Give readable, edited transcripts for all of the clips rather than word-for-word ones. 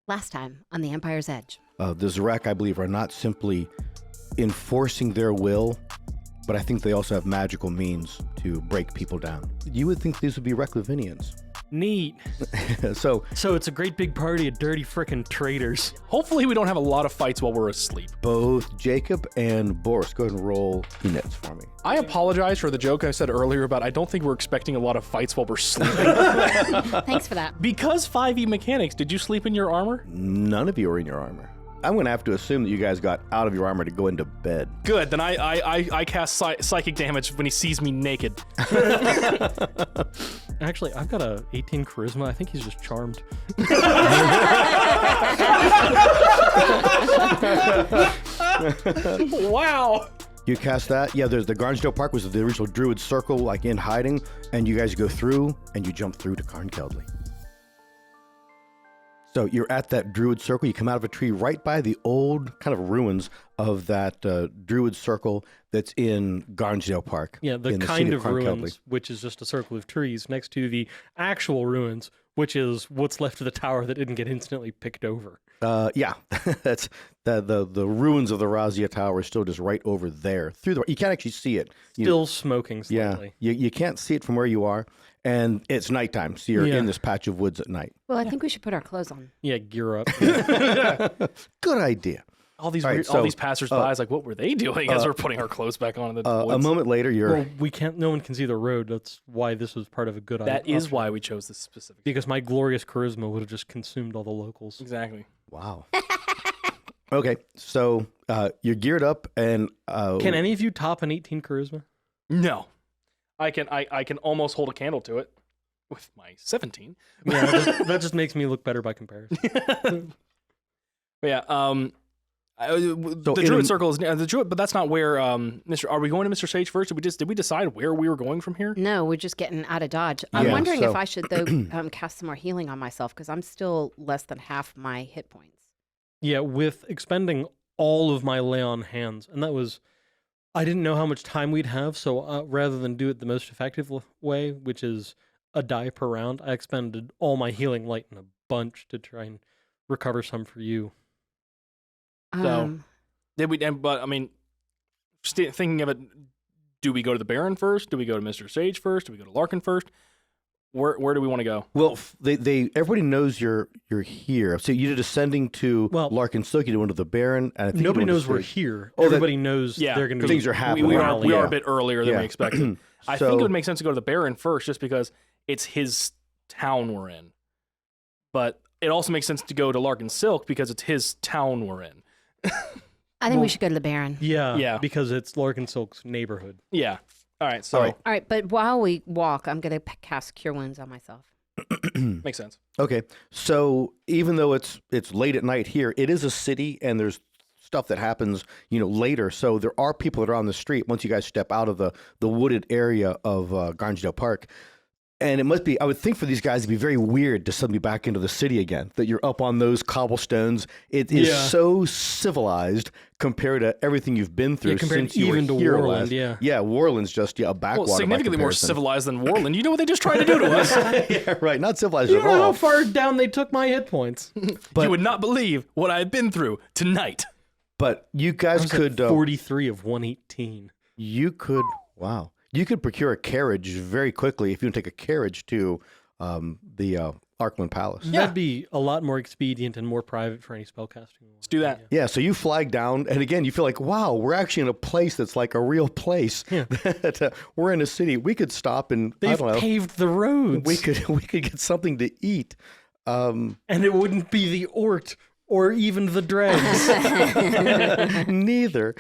Last time on The Empire's Edge. The Zrecks, I believe, are not simply enforcing their will, but I think they also have magical means to break people down. You would think these would be Reclavinians. Neat. So it's a great big party of dirty frickin' traitors. Hopefully we don't have a lot of fights while we're asleep. both Jacob and Boris, go ahead and roll units for me. I apologize for the joke I said earlier about I don't think we're expecting a lot of fights while we're sleeping. Thanks for that. Because 5e mechanics, did you sleep in your armor? None of you are in your armor. I'm going to have to assume that you guys got out of your armor to go into bed. Good, then I cast psychic damage when he sees me naked. Actually, I've got a 18 charisma. I think he's just charmed. Wow. You cast that? Yeah, there's the Garnsdale Park was the original Druid Circle, like in hiding, and you guys go through, and you jump through to Carnkeldley. So you're at that Druid Circle. You come out of a tree right by the old kind of ruins of that Druid Circle that's in Garnsdale Park. Yeah, the kind of ruins, which is just a circle of trees, next to the actual ruins, which is what's left of the tower that didn't get instantly picked over. Yeah, that's the ruins of the Razia Tower is still just right over there. You can't actually see it. Still smoking slightly. Yeah, you can't see it from where you are, and it's nighttime, so you're in this patch of woods at night. Well, I think we should put our clothes on. Yeah, gear up. Good idea. All these All right, all these passersby, like, what were they doing as we're putting our clothes back on in the woods? A moment later, Well, we can't. No one can see the road. That's why this was part of a good idea. That is why we chose this specific. Because my glorious charisma would have just consumed all the locals. Exactly. Wow. Okay, so you're geared up, and Can any of you top an 18 charisma? No, I can almost hold a candle to it with my 17. Yeah, that just makes me look better by comparison. But yeah, the Druid Circle is the Druid, but that's not where Mr. Are we going to Mr. Sage first? Did we decide where we were going from here? No, we're just getting out of Dodge. I'm wondering if I should, though, cast some more healing on myself, because I'm still less than half my hit points. Yeah, with expending all of my lay on hands, and that was, I didn't know how much time we'd have, so rather than do it the most effective way, which is a die per round, I expended all my healing light in a bunch to try and recover some for you. So, did we? But I mean, thinking of it, do we go to the Baron first? Do we go to Mr. Sage first? Do we go to Larkin first? Where do we want to go? Well, everybody knows you're here. So you did ascending to Larkin Silk. You did one to the Baron. And I think nobody knows we're here. Oh, everybody knows they're going to be. Things are happening. We are a bit earlier than we expected. I think it would make sense to go to the Baron first, just because it's his town we're in. But it also makes sense to go to Larkin Silk because it's his town we're in. I think we should go to the Baron. Yeah, because it's Larkin Silk's neighborhood. Yeah. All right. So. All right, but while we walk, I'm going to cast Cure Wounds on myself. Makes sense. Okay, so even though it's late at night here, it is a city, and there's stuff that happens, later. So there are people that are on the street once you guys step out of the wooded area of Garnsdale Park. And it must be, I would think for these guys, it'd be very weird to suddenly be back into the city again, that you're up on those cobblestones. It is so civilized compared to everything you've been through since you were here last. Yeah, Warland's just a backwater. Well, significantly more civilized than Warland. You know what they just tried to do to us? Yeah, right. Not civilized you at know all. how far down they took my hit points. But, you would not believe what I've been through tonight. But you guys could... 43 of 118. You could... Wow. You could procure a carriage very quickly if you want to take a carriage to the Arkland Palace. Yeah. That'd be a lot more expedient and more private for any spellcasting. Let's do that. Yeah, so you flag down, and again, you feel like, wow, we're actually in a place that's like a real place. Yeah. We're in a city. We could stop and, They've I don't know. paved the roads. We could get something to eat. And it wouldn't be the Ort or even the dregs. Neither.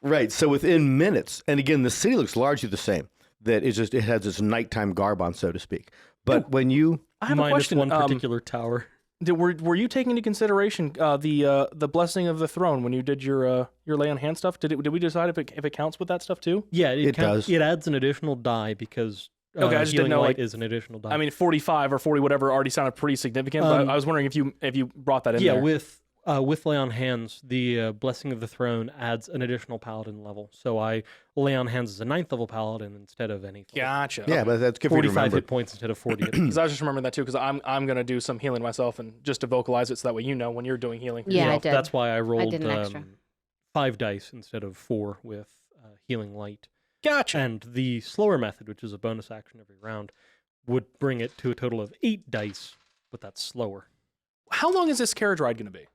Right, so within minutes, and again, the city looks largely the same. That it's just, it has this nighttime garb on, so to speak. But when you... I have a question. One particular tower. Were you taking into consideration the blessing of the throne when you did your lay on hand stuff? Did we decide if it counts with that stuff too? Yeah, it does. It adds an additional die because I just didn't know light is an additional die. I mean, 45 or 40 whatever already sounded pretty significant, but I was wondering if you brought that in there. Yeah, with with Lay on Hands, the Blessing of the Throne adds an additional paladin level. So I Lay on Hands as a 9th level paladin instead of anything. Gotcha. Yeah, Okay. but that's good for you to 45 remember. hit points instead of 40. Because I was just remembering that too, because I'm gonna do some healing myself, and just to vocalize it, so that way you know when you're doing healing. For Yeah, I yourself. did. That's why I rolled did an extra. 5 dice instead of 4 with Healing Light. Gotcha. And the slower method, which is a bonus action every round, would bring it to a total of 8 dice, but that's slower. How long is this carriage ride gonna be?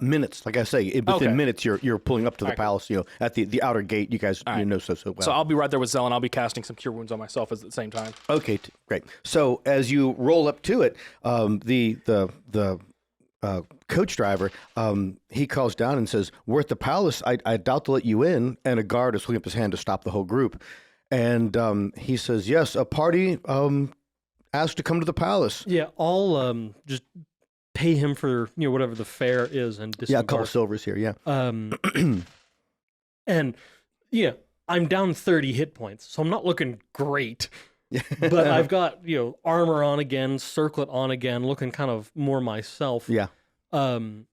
Minutes, like I say, within Okay. minutes you're pulling up to the Alright, cool. palace. At the outer gate. You guys Alright. know so well. So I'll be right there with Zell, and I'll be casting some cure wounds on myself at the same time. Okay, great. So as you roll up to it, the coach driver, he calls down and says, "We're at the palace. I doubt to let you in." And a guard is holding up his hand to stop the whole group. And he says, "Yes, a party asked to come to the palace." Yeah, I'll just pay him for whatever the fare is and Yeah, a couple disembark. silvers here. Yeah. And yeah, I'm down 30 hit points, so I'm not looking great. But I've got armor on again, circlet on again, looking kind of more myself. Yeah. I'm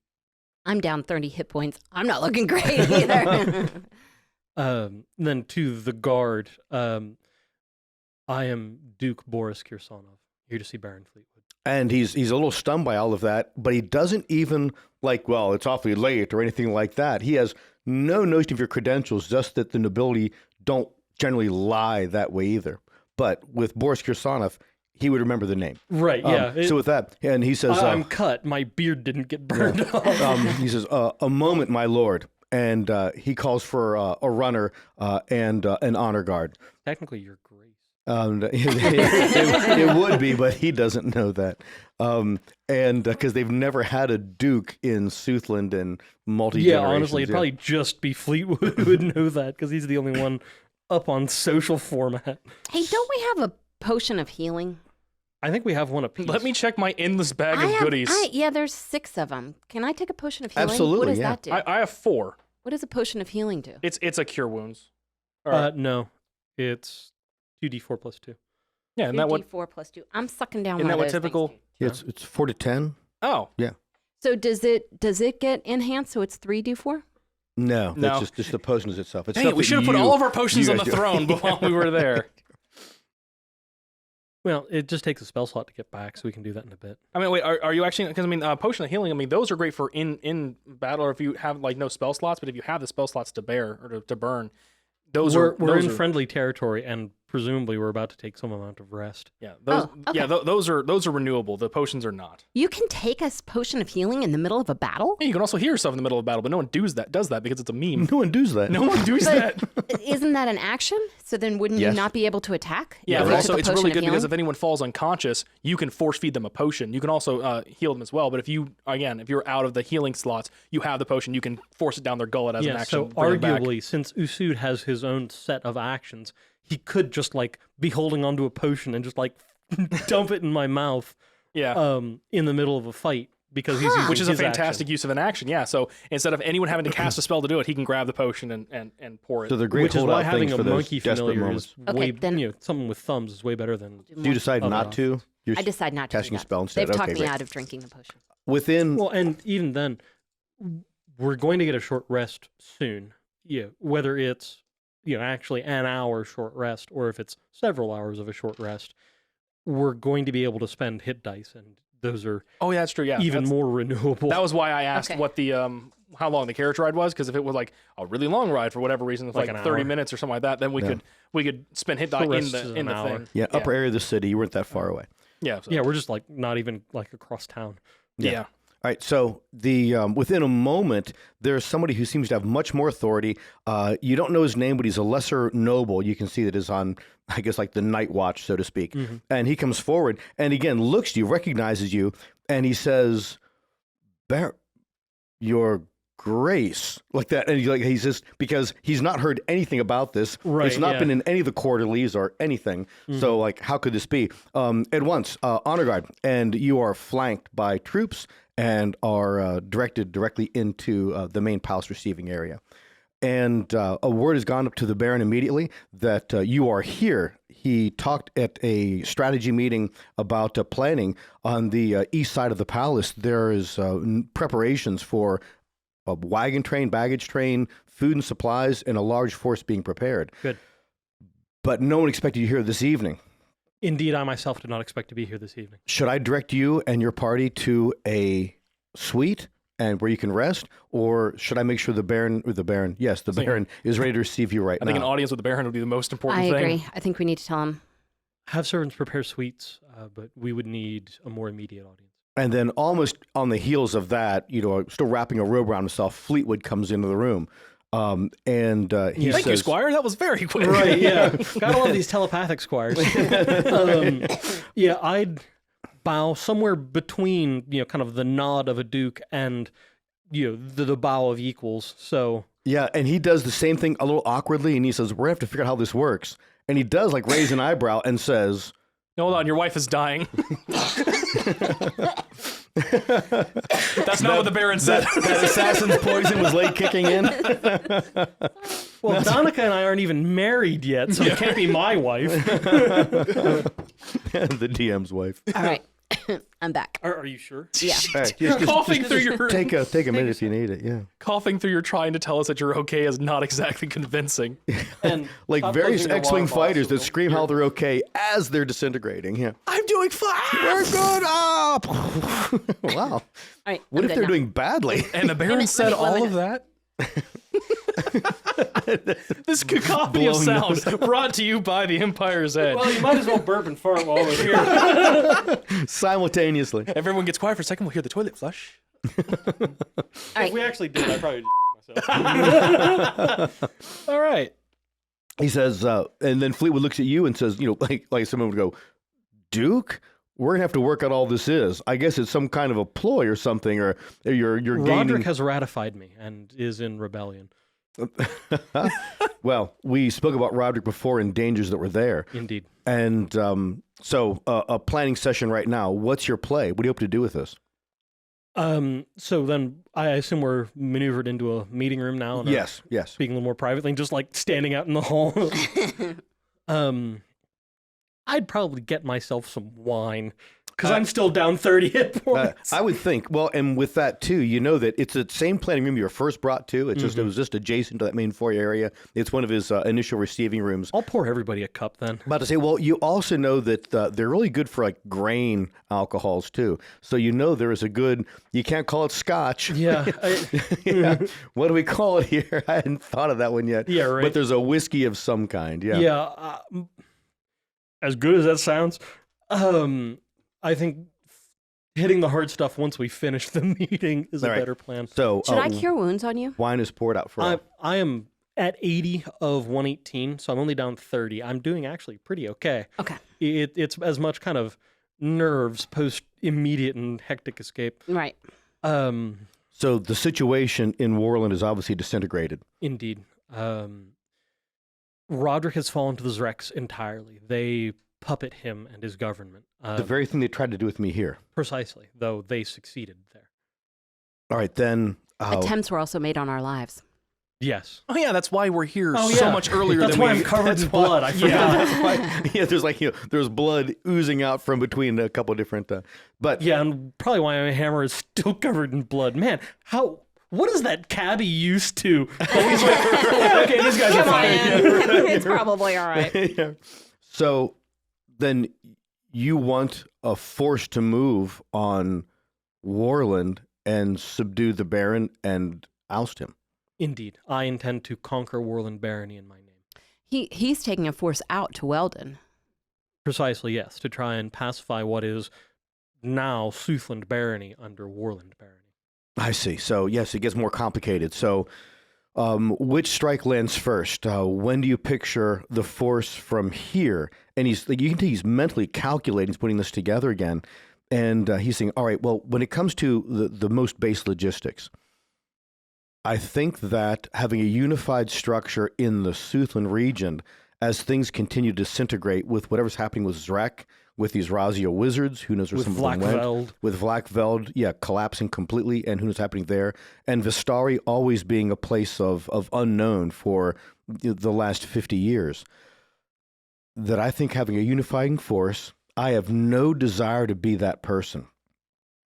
down 30 hit points. I'm not looking great either. Then to the guard, I am Duke Boris Kirsonov, here to see Baron Fleetwood. And he's a little stunned by all of that, but he doesn't even well, it's awfully late or anything like that. He has no notion of your credentials, just that the nobility don't generally lie that way either. But with Boris Kirsonov, he would remember the name. Right, yeah. So with that, and he says, I'm cut. My beard didn't get burned off. he says, "A moment, my lord." And he calls for a runner and an honor guard. Technically, you're Grace. It would be, but he doesn't know that. And because they've never had a duke in Southland in multi-generations. Yeah, honestly, it'd probably just be Fleetwood who would know that, because he's the only one up on social format. Hey, don't we have a potion of healing? I think we have one apiece. Let me check my endless bag of goodies. Yeah, there's 6 of them. Can I take a potion of healing? Absolutely, What does yeah. that do? I have 4. What does a potion of healing do? It's a cure wounds. Or- No, it's 2d4 plus 2. yeah, and that what? 2d4 plus 2. I'm sucking down Isn't one that of what those typical? things, dude. It's 4 to 10. Oh, So does it get enhanced so it's 3d4? No, No. that's just the potions itself. It's dang it! stuff We that should have put you- all of our potions you on the guys do. throne while we were there. Well, it just takes a spell slot to get back, so we can do that in a bit. I mean, wait, are you actually? Because potion of healing. I mean, those are great for in battle, or if you have no spell slots. But if you have the spell slots to bear or to burn, We're those in are, friendly territory, and presumably we're about to take some amount of rest. Yeah, those. Oh, okay. Yeah, those are renewable. The potions are not. You can take a potion of healing in the middle of a battle? Yeah, you can also heal yourself in the middle of battle, but no one does that because it's a meme. No one does that. No one does that. Isn't that an action? So then wouldn't Yes. you not be able to attack? Yeah, if but you also took a it's potion really of good because healing? if anyone falls unconscious, you can force feed them a potion. You can also heal them as well. But if you're out of the healing slots, you have the potion. You can force it down their gullet as an Yeah, action. so bring it back. arguably, since Usud has his own set of actions, he could just be holding onto a potion and just dump it in my mouth yeah. in the middle of a fight, because he's using Which is a his fantastic action. use of an action, yeah. So instead of anyone having to cast a spell to do it, he can grab the potion and pour it. So the great Which is holdout why having things a for those monkey desperate familiar moments. is Okay, way, then- something with thumbs is way better than. Do you decide Oh, not no. to? You're I decide not to. casting do a that. spell instead. They've talked Okay, me great. out of drinking the potion. Within Well, and even then, we're going to get a short rest soon. Yeah, whether it's actually an hour short rest, or if it's several hours of a short rest, we're going to be able to spend hit dice, and those are Oh yeah, that's true. Yeah, even that's- more renewable. That was why I asked Okay. what the how long the carriage ride was, because if it was a really long ride for whatever reason, it's Like like an 30 hour. minutes or something like that, then we could spend hit die The in rest is the an hour. thing. yeah, upper area of the city. You weren't that far away. Yeah. So, Yeah, we're just not even across town. yeah. All right, so the within a moment, there's somebody who seems to have much more authority. You don't know his name, but he's a lesser noble. You can see that is on, I guess, the night watch, so to speak. Mm-hmm. And he comes forward and again looks at you, recognizes you, and he says, "Your Grace," like that. And he's just, because he's not heard anything about this. Right, It's not yeah. been in any of the quarterlies or anything. So how could this be? At once, honor guard, and you are flanked by troops and are directed directly into the main palace receiving area. And a word has gone up to the Baron immediately that you are here. he talked at a strategy meeting about planning on the east side of the palace. There is preparations for a wagon train, baggage train, food and supplies, and a large force being prepared. Good. But no one expected you here this evening. Indeed, I myself did not expect to be here this evening. Should I direct you and your party to a suite and where you can rest, or should I make sure the Baron is ready to receive you right now? I think an audience with the Baron would be the most important thing. I agree. I think we need to tell him. Have servants prepare suites, but we would need a more immediate audience. And then almost on the heels of that, still wrapping a robe around himself, Fleetwood comes into the room. He Thank you, Squire. That was very quick. Right, yeah. Gotta love these telepathic squires. I'd bow somewhere between, kind of the nod of a duke and, the bow of equals. So yeah, and he does the same thing a little awkwardly, and he says, "We're gonna have to figure out how this works." And he does raise an eyebrow and says, "Hold on, your wife is dying." That's not what the Baron said. That assassin's poison was late kicking in. Well, Donica and I aren't even married yet, so it can't be my wife. The DM's wife. All right. I'm back. Are you sure? Yeah. Right, Coughing through your take a minute if you need it. Yeah. Coughing through your trying to tell us that you're okay is not exactly convincing. And various X-Wing fighters that scream how they're okay as they're disintegrating. Yeah. I'm doing fine. We're good. Wow. All right. What if they're doing badly? And the Baron said all of that? This cacophony of sound brought to you by the Empire's Edge. Well, you might as well burp and fart while we're here. Simultaneously. Everyone gets quiet for a second. We'll hear the toilet flush. If we actually did, I'd probably myself. All right. He says, and then Fleetwood looks at you and says, like someone would go, "Duke, we're gonna have to work out all this is. I guess it's some kind of a ploy or something, or you're gaining." Roderick has ratified me and is in rebellion. Well, we spoke about Roderick before and dangers that were there. Indeed. And so a planning session right now. What's your play? What do you hope to do with this? So then I assume we're maneuvered into a meeting room now. And Yes. speaking a little more privately, and just standing out in the hall. I'd probably get myself some wine because I'm still down 30 hit points. I would think. Well, and with that too, that it's the same planning room you were first brought to. It's it was just adjacent to that main foyer area. It's one of his initial receiving rooms. I'll pour everybody a cup then. About to say, well, you also know that they're really good for grain alcohols too. So there is a good. You can't call it Scotch. Yeah. Yeah. What do we call it here? I hadn't thought of that one yet. Yeah, right. But there's a whiskey of some kind. Yeah. Yeah. As good as that sounds, I think hitting the hard stuff once we finish the meeting is a better plan. So should I cure wounds on you? Wine is poured out for. I am at 80 of 118, so I'm only down 30. I'm doing actually pretty okay. Okay. It's as much kind of nerves post immediate and hectic escape. Right. So the situation in Warland is obviously disintegrated. Indeed. Roderick has fallen to the Zrecks entirely. They puppet him and his government. The very thing they tried to do with me here. Precisely, though they succeeded there. All right, then. Attempts were also made on our lives. Yes. Oh yeah, that's why we're here so much earlier that's than why I'm covered in blood. I forgot. Yeah, there's blood oozing out from between a couple of different. But yeah, and probably why my hammer is still covered in blood. Man, what is that cabbie used to? Always okay, these guys are fine. It's probably all right. Yeah. So then you want a force to move on Warland and subdue the Baron and oust him. Indeed. I intend to conquer Warland Barony in my name. He's taking a force out to Weldon. Precisely, yes, to try and pacify what is now Southland Barony under Warland Barony. I see. So, yes, it gets more complicated. So, which strike lands first? When do you picture the force from here? And you can see he's mentally calculating, he's putting this together again. And he's saying, all right, well, when it comes to the most base logistics, I think that having a unified structure in the Southland region, as things continue to disintegrate with whatever's happening with Zrek, with these Razia wizards, who knows where some of them went. With Vlakveld, collapsing completely, and who knows what's happening there. And Vistari always being a place of unknown for the last 50 years. that I think having a unifying force, I have no desire to be that person.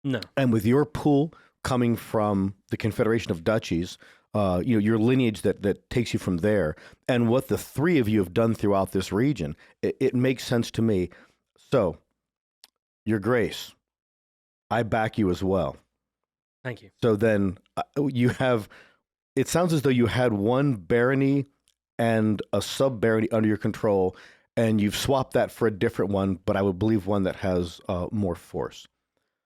No. And with your pool coming from the Confederation of Duchies, your lineage that takes you from there, and what the three of you have done throughout this region, it makes sense to me. So, Your Grace, I back you as well. Thank you. So then you have, it sounds as though you had one barony and a sub-barony under your control, and you've swapped that for a different one, but I would believe one that has more force.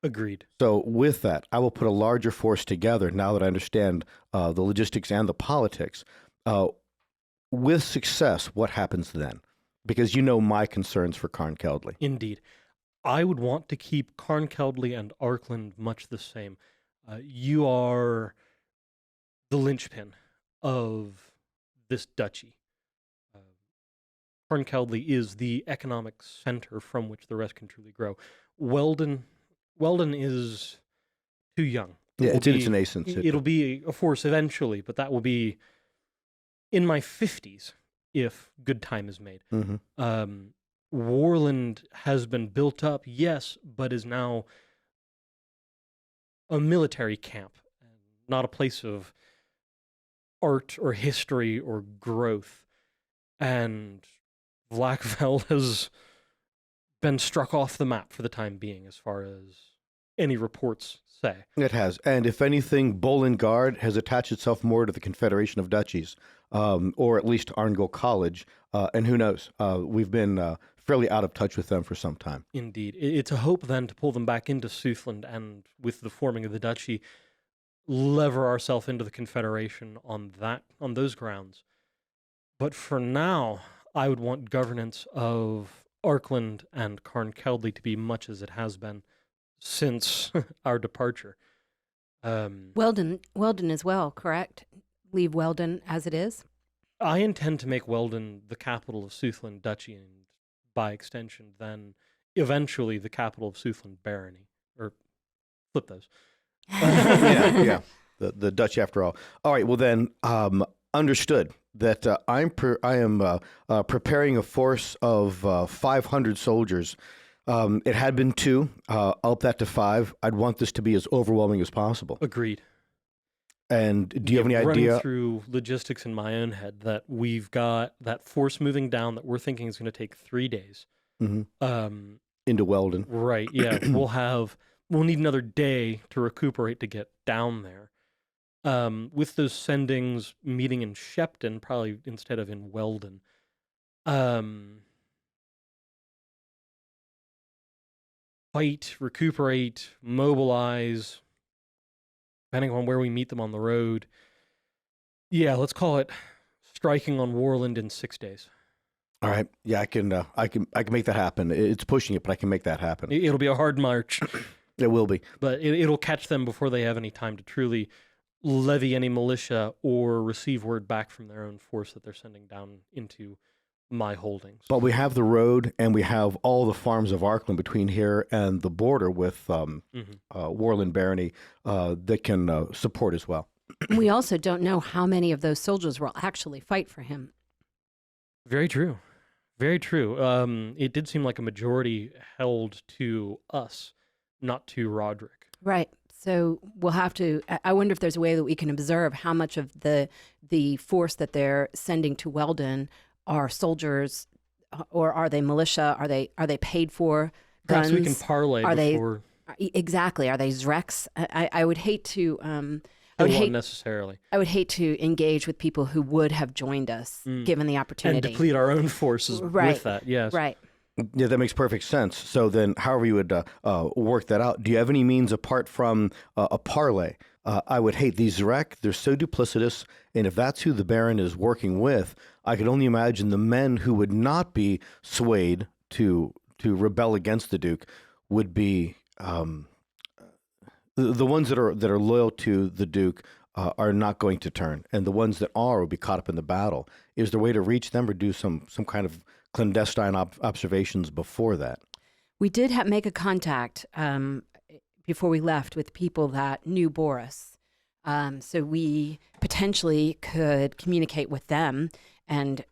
Agreed. So with that, I will put a larger force together now that I understand the logistics and the politics. With success, what happens then? Because you know my concerns for Carn Keldley. Indeed. I would want to keep Carn Keldley and Arkland much the same. You are the linchpin of this duchy. Carn Keldley is the economic center from which the rest can truly grow. Weldon is too young. Yeah, it's in its nascence. It'll be a force eventually, but that will be in my 50s if good time is made. Mm-hmm. Warland has been built up, yes, but is now a military camp, not a place of art or history or growth. And Blackfell has been struck off the map for the time being, as far as any reports say. It has. And if anything, Bolingard has attached itself more to the Confederation of Duchies, or at least Arngol College. And who knows? We've been fairly out of touch with them for some time. Indeed. It's a hope then to pull them back into Southland and, with the forming of the duchy, lever ourselves into the Confederation on those grounds. But for now, I would want governance of Arkland and Carn Keldley to be much as it has been since our departure. Weldon as well, correct? Leave Weldon as it is? I intend to make Weldon the capital of Southland Duchy, and by extension, then eventually the capital of Southland Barony. Or flip those. Yeah. The Dutch after all. All right, well then, understood that I am preparing a force of 500 soldiers. It had been 2. I'll up that to 5. I'd want this to be as overwhelming as possible. Agreed. And do you have any running idea? Through logistics in my own head, that we've got that force moving down that we're thinking is going to take 3 days. Mm-hmm. Into Weldon. Right, yeah. We'll need another day to recuperate to get down there. With those sendings meeting in Shepton, probably instead of in Weldon. Fight, recuperate, mobilize, depending on where we meet them on the road. Yeah, let's call it striking on Warland in 6 days. All right. Yeah, I can make that happen. It's pushing it, but I can make that happen. It'll be a hard march. It will be. But it'll catch them before they have any time to truly levy any militia or receive word back from their own force that they're sending down into my holdings. But we have the road, and we have all the farms of Arkland between here and the border with Warland Barony that can support as well. We also don't know how many of those soldiers will actually fight for him. Very true. Very true. It did seem like a majority held to us, not to Roderick. Right. So we'll have to, I wonder if there's a way that we can observe how much of the force that they're sending to Weldon are soldiers, or are they militia? Are they paid for? Guns? Perhaps we can parlay before. Exactly. Are they Zrecks? I would hate to. Necessarily. I would hate to engage with people who would have joined us given the opportunity. And deplete our own forces with that, yes. Right. Yeah, that makes perfect sense. So then, however you would work that out, do you have any means apart from a parlay? I would hate these Zrecks. They're so duplicitous, and if that's who the Baron is working with, I could only imagine the men who would not be swayed to rebel against the Duke would be the ones that are loyal to the Duke are not going to turn, and the ones that are will be caught up in the battle. Is there a way to reach them, or do some kind of clandestine observations before that? We did make a contact before we left with people that knew Boris. So we potentially could communicate with them and,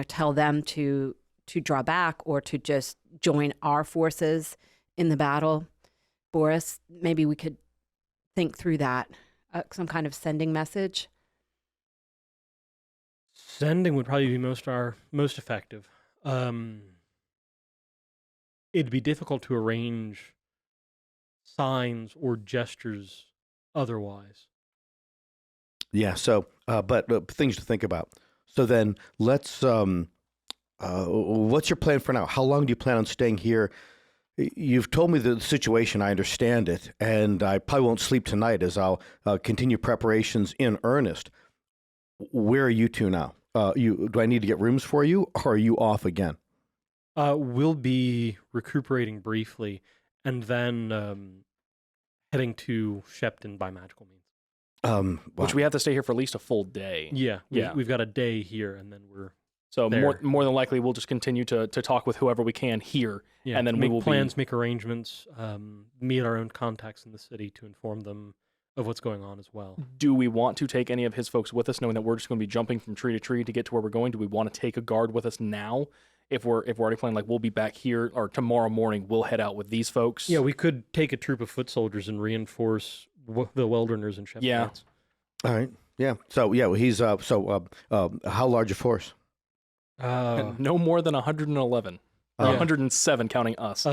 tell them to draw back or to just join our forces in the battle. Boris, maybe we could think through that, some kind of sending message. Sending would probably be most effective. It'd be difficult to arrange signs or gestures otherwise. Yeah. So, but things to think about. So then, let's. What's your plan for now? How long do you plan on staying here? You've told me the situation. I understand it, and I probably won't sleep tonight as I'll continue preparations in earnest. Where are you two now? Do I need to get rooms for you, or are you off again? We'll be recuperating briefly, and then heading to Shepton by magical means. Wow. Which we have to stay here for at least a full day. Yeah, Yeah. We've got a day here, and then we're So there. more than likely, we'll just continue to talk with whoever we can here, and then we make will plans, make arrangements, meet our own contacts in the city to inform them of what's going on as well. Do we want to take any of his folks with us, knowing that we're just going to be jumping from tree to tree to get to where we're going? Do we want to take a guard with us now? If we're already planning, like, we'll be back here, or tomorrow morning we'll head out with these folks. Yeah, we could take a troop of foot soldiers and reinforce the Welderners and Shepherd. Yeah. All right. Yeah. So yeah, he's how large a force? No more than 111. Or 107 counting us.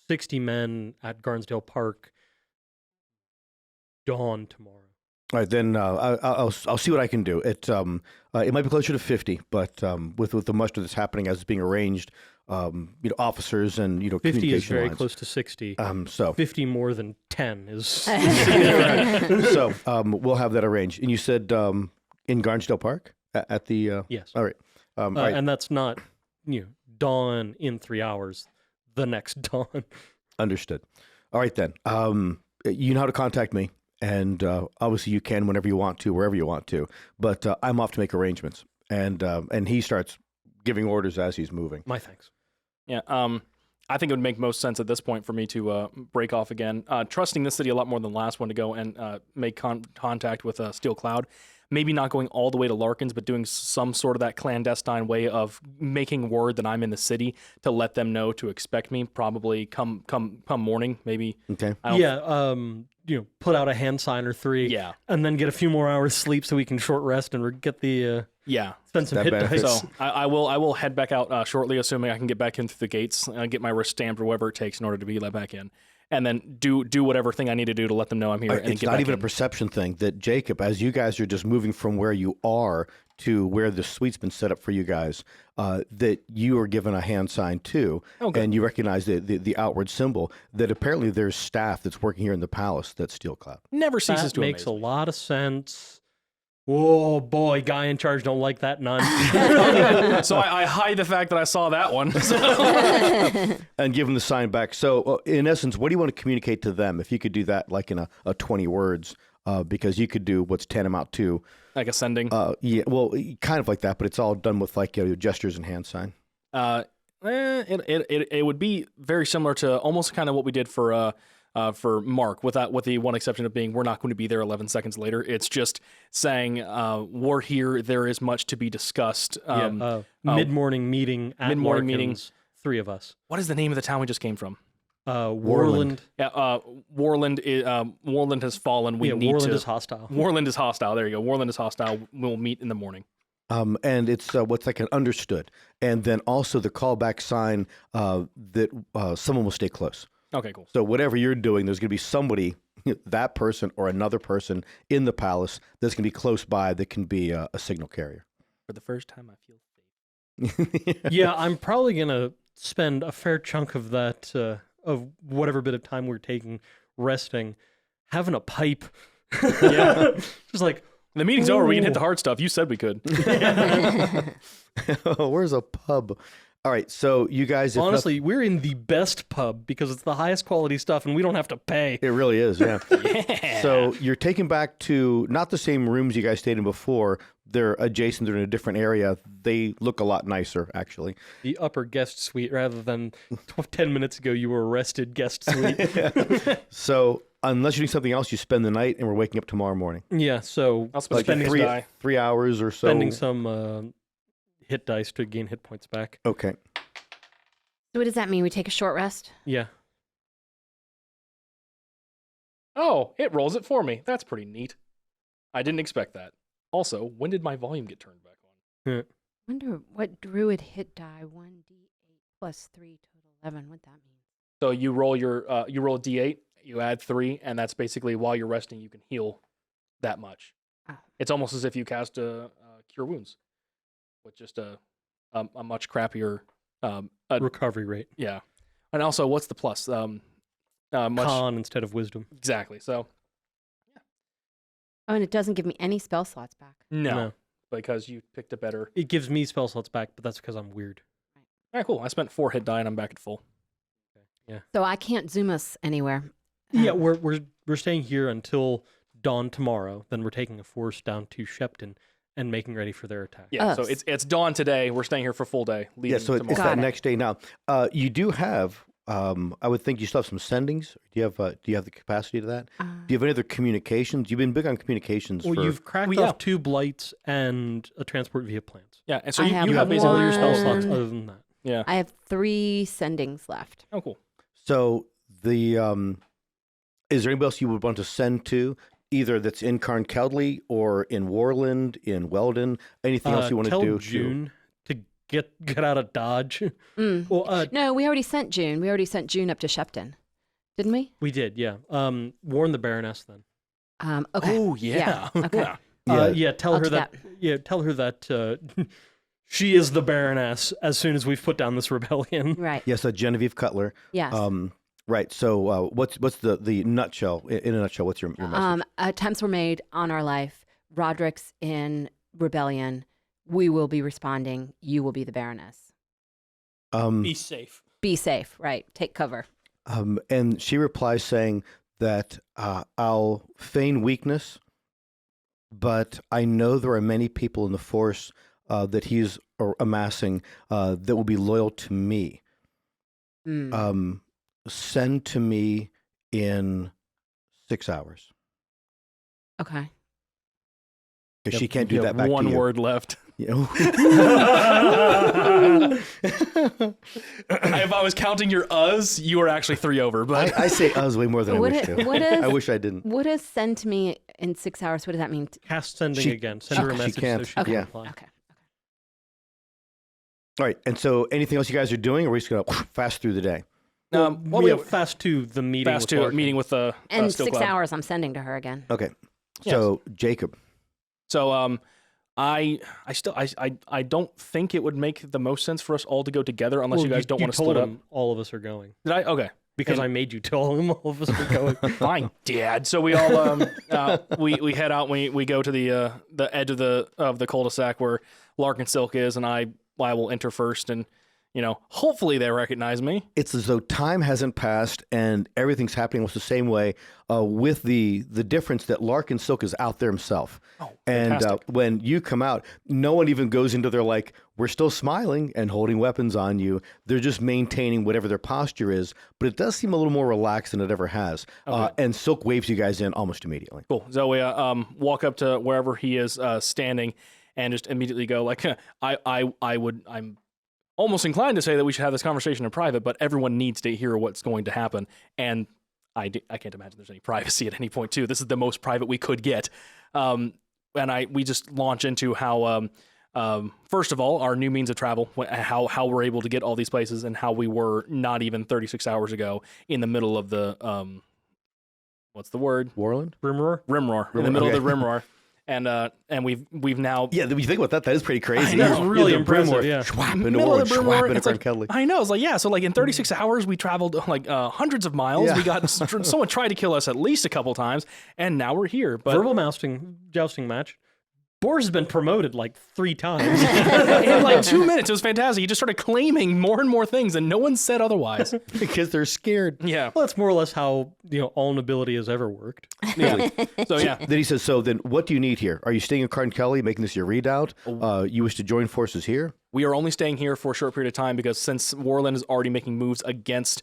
60 men at Garnsdale Park. Dawn tomorrow. All right, then I'll see what I can do. It might be closer to 50, but with the much of this happening as it's being arranged, officers and 50 communication is very lines. close to 60. So 50 more than 10 is. so we'll have that arranged. And you said in Garnsdale Park at the Yes. All right. All right. And that's not dawn in 3 hours. The next dawn. Understood. All right then. You know how to contact me. And obviously you can whenever you want to, wherever you want to. But I'm off to make arrangements. And he starts giving orders as he's moving. My thanks. Yeah. I think it would make most sense at this point for me to break off again. Trusting this city a lot more than the last one to go and make contact with Steel Cloud. Maybe not going all the way to Larkins, but doing some sort of that clandestine way of making word that I'm in the city to let them know to expect me. Probably come morning, maybe. Okay. Put out a hand sign or 3. Yeah. And then get a few more hours sleep so we can short rest and get the spend some That hit benefits. dice. So I will head back out shortly, assuming I can get back in through the gates, get my wrist stamped or whatever it takes in order to be let back in, and then do whatever thing I need to do to let them know I'm here. And It's get not back even in. a perception thing that Jacob, as you guys are just moving from where you are to where the suite's been set up for you guys, that you are given a hand sign too, and you recognize the outward symbol, that apparently there's staff that's working here in the palace that's Steel Cloud. Never ceases That to makes a amaze me. lot of sense. Oh boy, guy in charge don't like that none. So I hide the fact that I saw that one. And give them the sign back. So in essence, what do you want to communicate to them? If you could do that like in a 20 words, because you could do what's tantamount to Like ascending. yeah, well, kind of like that, but it's all done with like gestures and hand sign. It would be very similar to almost kind of what we did for Mark, with the one exception of being we're not going to be there 11 seconds later. It's just saying we're here. There is much to be discussed. Mid-morning meeting at Mid-morning Larkins, 3 of us. What is the name of the town we just came from? Warland. Yeah, Warland has fallen. We need Warland to. is hostile. Warland is hostile. There you go. Warland is hostile. We'll meet in the morning. And it's what's like an understood, and then also the callback sign that someone will stay close. Okay, cool. So whatever you're doing, there's going to be somebody, that person or another person in the palace that's going to be close by that can be a signal carrier. For the first time, I feel safe. Yeah, I'm probably gonna spend a fair chunk of that of whatever bit of time we're taking resting, having a pipe. Yeah. Just like The meeting's over. We can hit the hard stuff. You said we could. Where's a pub? All right, so you guys, if honestly, we're in the best pub because it's the highest quality stuff and we don't have to pay. it really is, yeah. Yeah. So you're taken back to not the same rooms you guys stayed in before. They're adjacent. They're in a different area. They look a lot nicer, actually. The upper guest suite rather than 10 minutes ago you were arrested guest suite. So unless you're doing something else, you spend the night, and we're waking up tomorrow morning. Yeah, so I'll spend spending, this guy. 3 hours or so. spending some hit dice to gain hit points back. Okay. So what does that mean? We take a short rest? Yeah. Oh, it rolls it for me. That's pretty neat. I didn't expect that. Also, when did my volume get turned back on? Wonder what druid hit die 1d8 plus 3 total 11. What that mean? So you roll you roll a d8, you add 3, and that's basically while you're resting, you can heal that much. Oh. It's almost as if you cast a cure wounds, with just a much crappier Recovery rate. Yeah, and also what's the plus? Much Con instead of wisdom. exactly. So Oh, and it doesn't give me any spell slots back. no, because you picked a better. It gives me spell slots back, but that's because I'm weird. All right, cool. I spent 4 hit die and I'm back at full. So I can't zoom us anywhere. Yeah, we're staying here until dawn tomorrow. Then we're taking a force down to Shepton and making ready for their attack. Yeah, so Us. it's dawn today. We're staying here for full day. Yeah, Leaving so it's tomorrow. Got that it. next day now. You do have, I would think you still have some sendings. Do you have the capacity to that? Do you have any other communications? You've been big on communications. Well, for, you've cracked Well, yeah. off 2 blights and a transport via plants. Yeah, and so I you have you have basically all your spell slots one. other than that. Yeah. I have 3 sendings left. Oh, cool. So the is there anybody else you would want to send to, either that's in Carn Cowdley or in Warland, in Weldon? Anything else you want to Tell do? June to get out of Dodge. Mm. Well, No, we already sent June. We already sent June up to Shepton. Didn't we? we did, yeah. Warn the Baroness then. Okay. Oh yeah. Okay. Yeah. Tell I'll her do that. Yeah, tell her that she is the Baroness as soon as we've put down this rebellion. Right. Yes, Genevieve Cuttler. Yes. Right. So what's the nutshell? In a nutshell, what's your message? Attempts were made on our life. Roderick's in rebellion. We will be responding. You will be the Baroness. Be safe. Be safe. Right. Take cover. And she replies saying that I'll feign weakness, but I know there are many people in the force that he's amassing that will be loyal to me. Mm. Send to me in 6 hours. Okay. Because she can't do that back One to you. word left. You know? If I was counting your us, you were actually 3 over. But I say us way more than I What wish i- to. what is- I wish I didn't. What does send to me in 6 hours? What does that mean? Cast sending She- again. Send her a she message can't. so she can Yeah. reply. Okay. All right. And so anything else you guys are doing, or are we just going to fast through the day? well, we have fast to the meeting. fast with to Larkin. meeting with the And Steel 6 Club. hours I'm sending to her again. Okay. So, Jacob. So I don't think it would make the most sense for us all to go together unless Well, you guys don't want to told split up. him all of us are going Did I? Okay. because And- I made you tell him all of us are going. Fine, Dad. So we all we head out. We go to the edge of the cul-de-sac where Larkin Silk is, and I will enter first, and hopefully they recognize me. It's as though time hasn't passed and everything's happening almost the same way, with the difference that Larkin Silk is out there himself. Oh, And fantastic. when you come out, no one even goes into their like, we're still smiling and holding weapons on you. They're just maintaining whatever their posture is, but it does seem a little more relaxed than it ever has. And Silk waves you guys in almost immediately. Cool. So we walk up to wherever he is standing, and just immediately go like, I'm almost inclined to say that we should have this conversation in private, but everyone needs to hear what's going to happen, and I can't imagine there's any privacy at any point too. This is the most private we could get, and we just launch into how first of all our new means of travel, how we're able to get all these places, and how we were not even 36 hours ago in the middle of the what's the word? Warland? Brimroar? Rimroar. In the middle okay. of the Rimroar. And we've now Yeah, when you think about that, that is pretty crazy. I know. That's really the impressive, Brimroar, yeah. Schwap into middle Warland, of the Brimroar, schwap into it's like, Kelly. I know. It's like, yeah. So like in 36 hours, we traveled like hundreds of miles. Yeah. We got someone tried to kill us at least a couple times, and now we're here. But Verbal jousting match. Boris has been promoted like 3 times. in like 2 minutes, it was fantastic. He just started claiming more and more things, and no one said otherwise. Because they're scared. Yeah. Well, that's more or less how all nobility has ever worked. Yeah. So yeah. Then he says, so then what do you need here? Are you staying in Carn Kelly, making this your readout? You wish to join forces here? We are only staying here for a short period of time because since Warland is already making moves against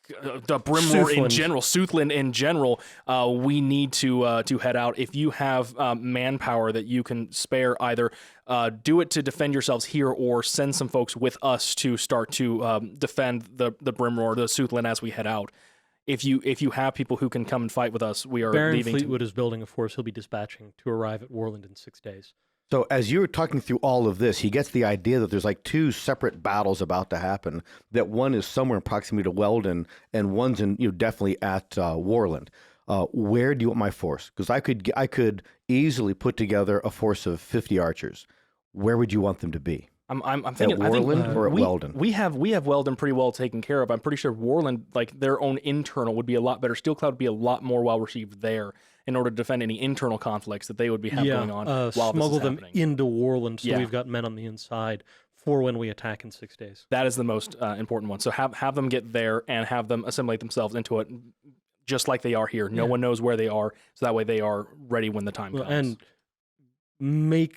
the Brimroar in Southland. general, Southland in general, we need to head out. If you have manpower that you can spare, either do it to defend yourselves here, or send some folks with us to start to defend the Brimroar, the Southland, as we head out. If you have people who can come and fight with us, we are Baron leaving. Fleetwood is building a force he'll be dispatching to arrive at Warland in 6 days. So as you were talking through all of this, he gets the idea that there's like two separate battles about to happen. That one is somewhere in proximity to Weldon, and one's in definitely at Warland. Where do you want my force? Because I could easily put together a force of 50 archers. Where would you want them to be? I'm thinking at Warland or at Weldon? We have Weldon pretty well taken care of. I'm pretty sure Warland, like their own internal, would be a lot better. Steel Cloud would be a lot more well received there in order to defend any internal conflicts that they would be going on while smuggle this is them happening. into Warland so Yeah. we've got men on the inside for when we attack in 6 days. That is the most important one. So have them get there and have them assimilate themselves into it, just like they are here. No one knows where they are, so that way they are ready when the time comes. And make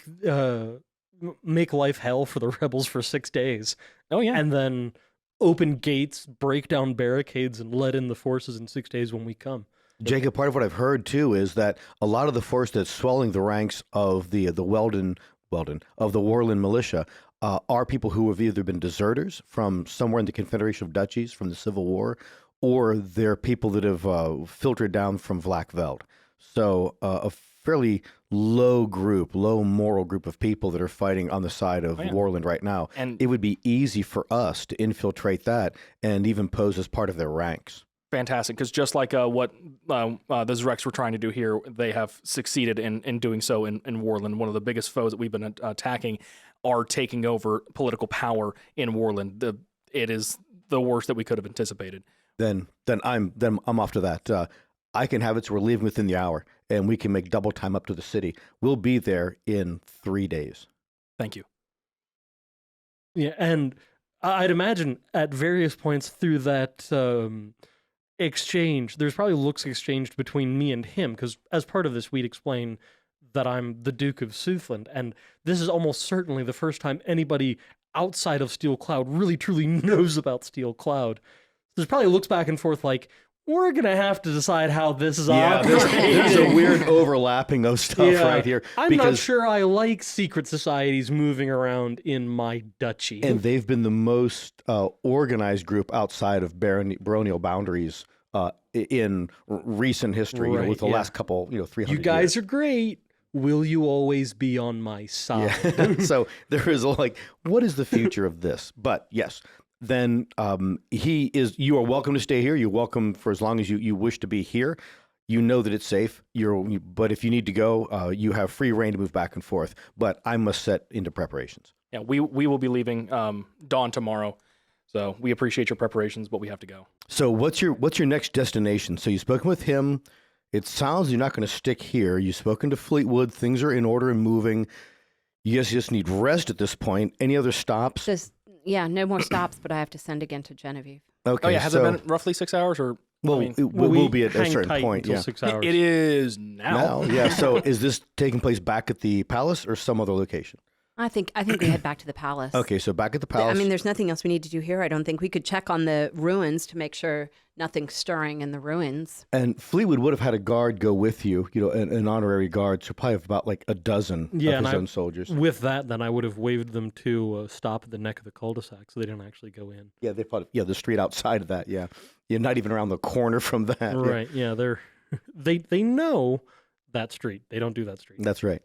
life hell for the rebels for 6 days. Oh yeah, And then open gates, break down barricades, and let in the forces in 6 days when we come. Jacob, part of what I've heard too is that a lot of the force that's swelling the ranks of the Weldon of the Warland militia are people who have either been deserters from somewhere in the Confederation of Duchies from the Civil War, or they're people that have filtered down from Vlakveld. So a fairly low moral group of people that are fighting on the side of Warland right now. And it would be easy for us to infiltrate that and even pose as part of their ranks. fantastic, because just like what the Zrecks were trying to do here, they have succeeded in doing so in Warland. One of the biggest foes that we've been attacking are taking over political power in Warland. It is the worst that we could have anticipated. Then I'm off to that. I can have it so we're leaving within the hour, and we can make double time up to the city. We'll be there in 3 days. Thank you. Yeah, and I'd imagine at various points through that exchange, there's probably looks exchanged between me and him, because as part of this, we'd explain that I'm the Duke of Southland, and this is almost certainly the first time anybody outside of Steel Cloud really truly knows about Steel Cloud. There's probably looks back and forth like, we're going to have to decide how this is There's a weird overlapping of stuff right here. I'm not sure I like secret societies moving around in my duchy. And they've been the most organized group outside of baronial boundaries in recent history, with the last couple, 300 You guys years. are great. Will you always be on my side? Yeah. So there is what is the future of this? But yes, then you are welcome to stay here. You're welcome for as long as you wish to be here. You know that it's safe. But if you need to go, you have free reign to move back and forth. But I must set into preparations. Yeah, we will be leaving dawn tomorrow. So we appreciate your preparations, but we have to go. So what's your next destination? So you've spoken with him. It sounds you're not going to stick here. You've spoken to Fleetwood. Things are in order and moving. You guys just need rest at this point. Any other stops? No more stops, but I have to send again to Genevieve. Okay. Oh yeah, has it been roughly 6 hours or? Well, we'll be at a hang certain tight point. until Yeah. 6 hours. It is now. Yeah. So is this taking place back at the palace or some other location? I think we head back to the palace. Okay, so back at the palace. I mean, there's nothing else we need to do here. I don't think we could check on the ruins to make sure nothing's stirring in the ruins. And Fleetwood would have had a guard go with you, an honorary guard, so probably have about like a dozen of his own soldiers. With that, then I would have waved them to stop at the neck of the cul-de-sac so they didn't actually go in. Yeah, they thought, the street outside of that, yeah. You're not even around the corner from that. Right, yeah, they know that street. They don't do that street. That's right.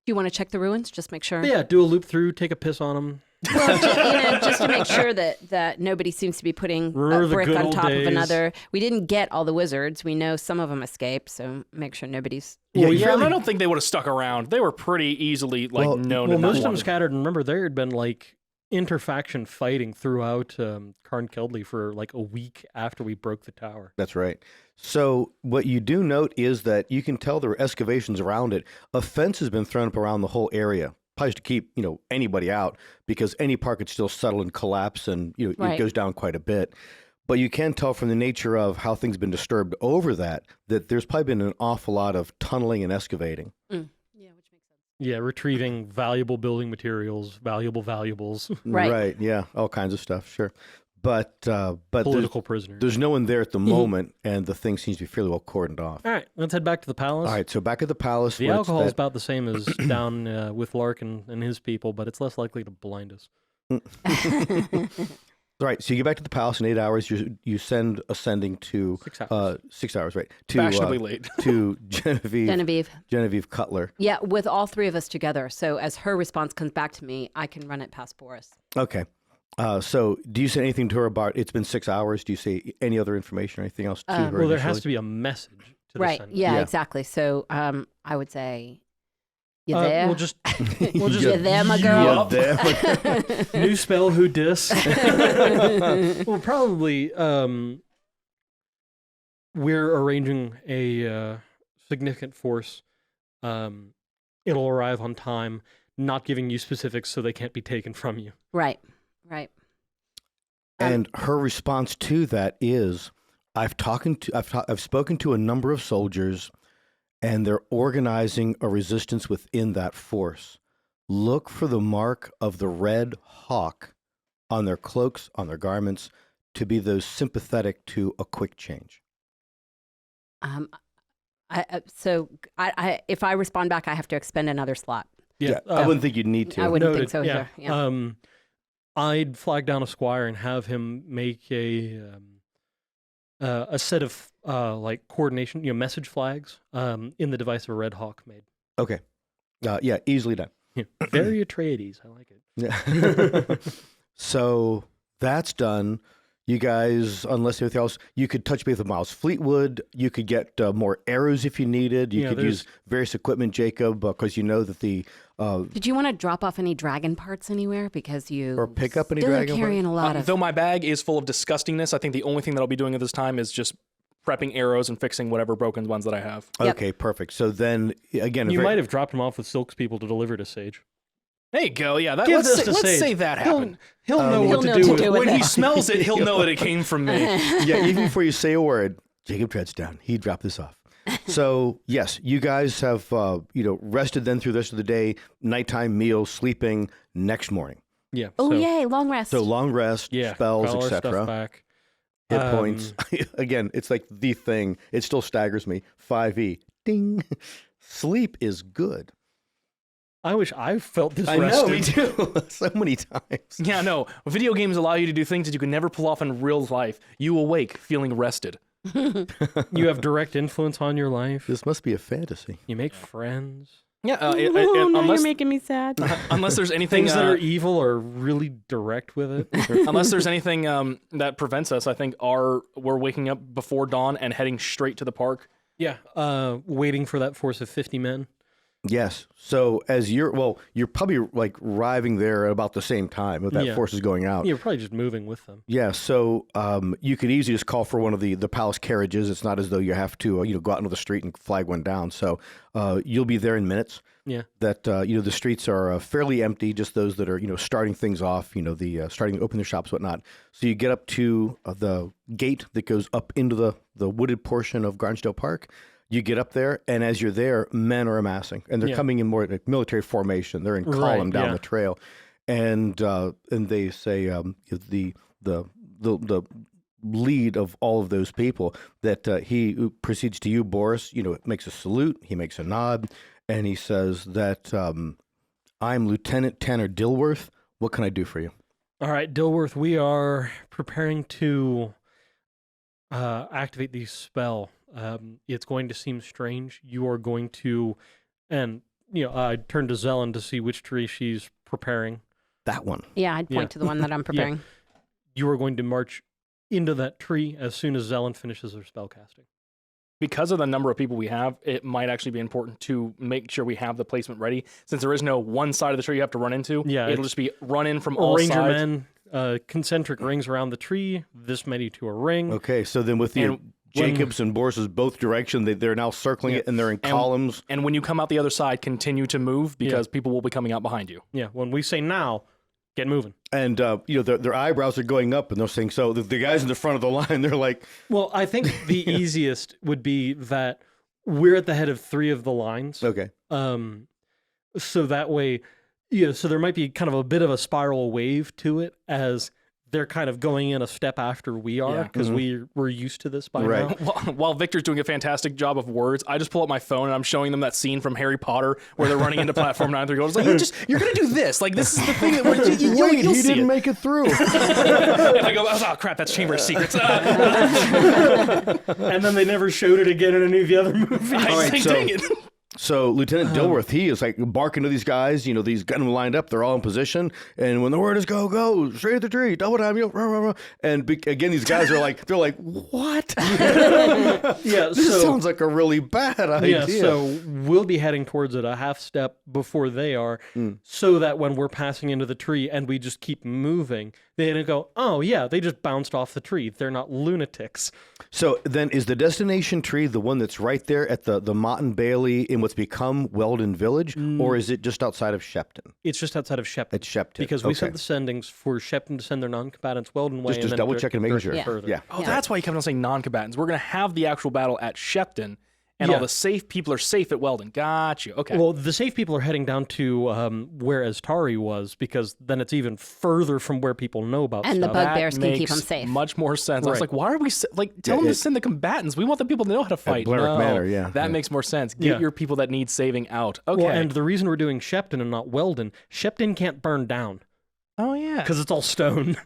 Do you want to check the ruins? Just make sure. Yeah, do a loop through, take a piss on them. Well, just to make sure that nobody seems to be putting Remember a the brick good on old top days? of another. We didn't get all the wizards. We know some of them escaped, so make sure nobody's. Yeah, and I don't think they would have stuck around. They were pretty easily known. Well, to most not of them want- scattered. And remember, there had been interfaction fighting throughout Carnkeldley for a week after we broke the tower. That's right. So what you do note is that you can tell there were excavations around it. A fence has been thrown up around the whole area, probably to keep anybody out, because any part could still settle and collapse, and it goes down quite a bit. But you can tell from the nature of how things have been disturbed over that there's probably been an awful lot of tunneling and excavating. Yeah, which makes sense. Yeah, retrieving valuable building materials, valuables. Right. Yeah, all kinds of stuff, sure. but Political prisoners. there's no one there at the moment, and the thing seems to be fairly well cordoned off. All right, let's head back to the palace. All right, so back at the palace. The where alcohol is it's about the same as down with Larkin and his people, but it's less likely to blind us. All right, so you get back to the palace in 8 hours. You send a sending to 6 hours. 6 hours, right? To Fashionably late. to Genevieve Cuttler. Yeah, with all three of us together. So as her response comes back to me, I can run it past Boris. Okay. So do you say anything to her about it's been 6 hours? Do you say any other information or anything else to her? Well, there has initially? to be a message to the Right. sender. Yeah, Yeah. exactly. So I would say, you We'll there? just You there, my girl? Yeah, there. new spell who dis. Well, probably we're arranging a significant force. It'll arrive on time, not giving you specifics so they can't be taken from you. Right. And her response to that is, I've spoken to a number of soldiers, and they're organizing a resistance within that force. Look for the mark of the red hawk on their cloaks, on their garments, to be those sympathetic to a quick change. If I respond back, I have to expend another slot. Yeah, I wouldn't think you'd need to. I wouldn't Noted, think so either. Yeah. I'd flag down a squire and have him make a set of like coordination, message flags in the device of a red hawk made. Okay. Yeah, easily done. Yeah. Very Atreides. I like it. Yeah. So that's done. You guys, unless anything else, you could touch base with Miles Fleetwood. You could get more arrows if you needed. You could use various equipment, Jacob, because you know that the... Did you want to drop off any dragon parts anywhere? Because you Or pick up any still dragon are carrying a lot of... Though my bag is full of disgustingness, I think the only thing that I'll be doing at this time is just prepping arrows and fixing whatever broken ones that I have. Yep. Okay, perfect. So then, again... You might have dropped him off with Silk's people to deliver to Sage. There you go. Yeah, Give let's this to Sage. say that happened. He'll know He'll what to know do what to with do it. with When it. he smells it, he'll know that it came from me. Yeah, even before you say a word, Jacob Treadstone, he dropped this off. So, yes, you guys have, rested then through the rest of the day, nighttime meal, sleeping, next morning. Yeah. Oh, so, yay, long rest. So long rest, spells, call our stuff etc. back. Hit points. Again, it's like the thing. It still staggers me. 5e. Ding. Sleep is good. I wish I felt this I rested. know, me too. So many times. Yeah, no. Video games allow you to do things that you can never pull off in real life. You awake feeling rested. You have direct influence on your life. This must be a fantasy. You make friends. Yeah, now unless you're making me sad. unless there's anything Things that are evil are really direct with it. unless there's anything that prevents us, I think we're waking up before dawn and heading straight to the park. Yeah. Waiting for that force of 50 men. Yes. So as you're probably like arriving there at about the same time that Yeah. force is going out. You're probably just moving with them. Yeah. So you could easily just call for one of the palace carriages. It's not as though you have to go out into the street and flag one down. So you'll be there in minutes. Yeah. That the streets are fairly empty. Just those that are starting things off. Starting to open their shops, whatnot. So you get up to the gate that goes up into the wooded portion of Garnsdale Park. You get up there, and as you're there, men are amassing, and they're coming in more like military formation. They're in column down the trail, and they say the lead of all of those people that he proceeds to you, Boris. Makes a salute, he makes a nod, and he says that I'm Lieutenant Tanner Dilworth. What can I do for you? All right, Dilworth, we are preparing to activate the spell. It's going to seem strange. You are going to, and I turned to Zelen to see which tree she's preparing. That one. Yeah, I'd point to the one that I'm preparing. You are going to march into that tree as soon as Zelen finishes her spell casting. Because of the number of people we have, it might actually be important to make sure we have the placement ready. Since there is no one side of the tree you have to run into, it'll just be run in from all Ranger sides. men, concentric rings around the tree, this many to a ring. Okay, so then with the Jacobs and Boris's both direction, they're now circling it, and they're in columns. And when you come out the other side, continue to move because people will be coming out behind you. Yeah, when we say now, get moving. And their eyebrows are going up, and they're saying, so the guys in the front of the line, they're like, well, I think the easiest would be that we're at the head of 3 of the lines. okay, So that way, so there might be kind of a bit of a spiral wave to it as they're kind of going in a step after we are because we're used to this by now. While Victor's doing a fantastic job of words, I just pull up my phone and I'm showing them that scene from Harry Potter where they're running into platform 9 through gold. It's like, you're going to do this. Like, this is the thing that you'll he see didn't it. make it through. And I go, oh, crap, that's Chamber of Secrets. And then they never showed it again in any of the other movies. Dang it. So Lieutenant Dilworth, he is like barking to these guys. These got them lined up. They're all in position. And when the word is go, straight at the tree, double time, rah, rah, rah. And again, these guys are like, what? This sounds like a really bad idea. Yeah, so we'll be heading towards it a half step before they are, so that when we're passing into the tree and we just keep moving, they don't go, oh yeah, they just bounced off the tree. They're not lunatics. So then is the destination tree the one that's right there at the Mott and Bailey in what's become Weldon Village, or is it just outside of Shepton? It's just outside of Shepton. It's Shepton. Because we sent the sendings for Shepton to send their non-combatants Weldon way. Just double checking and making sure. Further. Yeah. Oh, that's why you kept on saying non-combatants. We're going to have the actual battle at Shepton, and all the safe people are safe at Weldon. Got you. Okay. Well, the safe people are heading down to where Astari was, because then it's even further from where people know about And stuff. the bugbears can keep them safe. Much more sense. I was like, why are we tell them to send the combatants? We want the people to know how to fight. Blarick Manor, that makes more sense. Get your people that need saving out. Okay. Well, and the reason we're doing Shepton and not Weldon, Shepton can't burn down. Oh yeah, because it's all stone.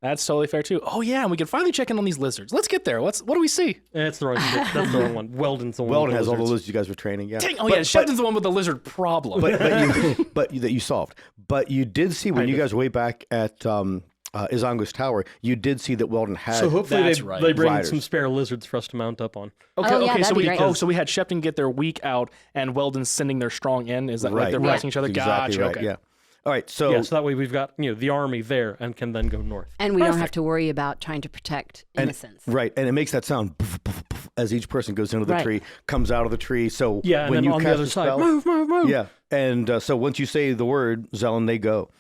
That's totally fair too. Oh yeah, and we can finally check in on these lizards. Let's get there. What do we see? That's the wrong. That's the wrong one. Weldon's the one. Weldon with has the all the lizards. lizards you guys were training. Yeah. Dang, Shepton's the one with the lizard problem. But that you solved. But you did see when you guys were way back at Izango's Tower, you did see that Weldon had. So hopefully That's they right. bring Riders. some spare lizards for us to mount up on. Okay, Oh, yeah, okay. So that'd be great. so we had Shepton get their weak out, and Weldon's sending their strong in. Is that like Right. they're pressing each other? Exactly Gotcha. right. Okay. Yeah. All right. So Yeah, so that way we've got the army there and can then go north. And we don't have to worry about trying to protect innocents. right, and it makes that sound as each person goes into the Right. tree, comes out of the tree. So Yeah, and when then you on the cast other a side, spell- move. Yeah, and so once you say the word, Zelen, they go.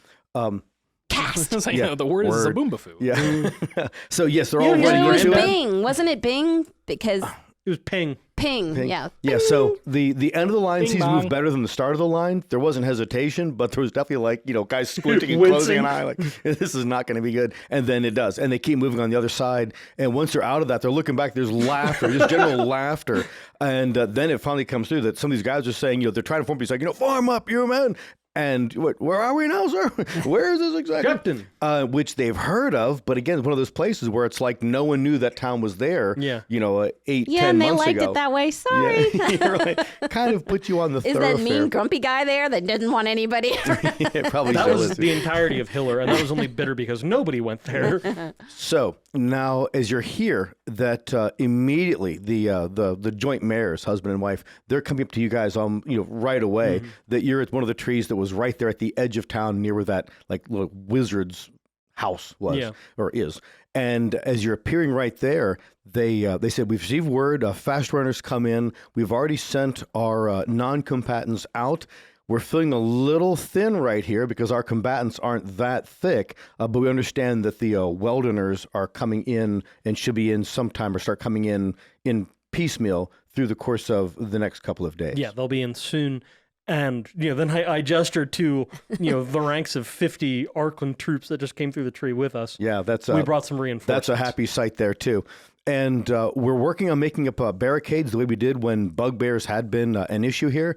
Cast. It's like, Yeah. the word is Word. Zaboombafu. Yeah. So yes, they're all No, running it was into it. Bing. Wasn't it Bing? Because It was ping. ping. Ping. Yeah. Yeah, so the end of the line Bing seems to bong. move better than the start of the line. There wasn't hesitation, but there was definitely guys squinting and closing an eye like, this is not going to be good. And then it does. And they keep moving on the other side. And once they're out of that, they're looking back. There's laughter, just general laughter. And then it finally comes through that some of these guys are saying, they're trying to form peace, like, form up, you men. And where are we now, sir? Where is this exactly? Shepton. Which they've heard of, but again, it's one of those places where it's like no one knew that town was there. Yeah. 8, 10 months ago. and they liked it that way. Sorry. Yeah, you're right. Kind of put you on the Is thoroughfare. that mean grumpy guy there that didn't want anybody? Yeah, probably That so. was the entirety of Hiller, and that was only bitter because nobody went there. So now, as you're here, that immediately the joint mayors, husband and wife, they're coming up to you guys right away. That you're at one of the trees that was right there at the edge of town, near where that little wizard's house was or is. And as you're appearing right there, they said, we've received word, fast runners come in. We've already sent our non-combatants out. We're feeling a little thin right here because our combatants aren't that thick, but we understand that the Weldoners are coming in and should be in sometime or start coming in piecemeal through the course of the next couple of days. Yeah, they'll be in soon. And then I gestured to the ranks of 50 Arkland troops that just came through the tree with us. Yeah, we brought some reinforcements. That's a happy sight there too. And we're working on making up barricades the way we did when bugbears had been an issue here.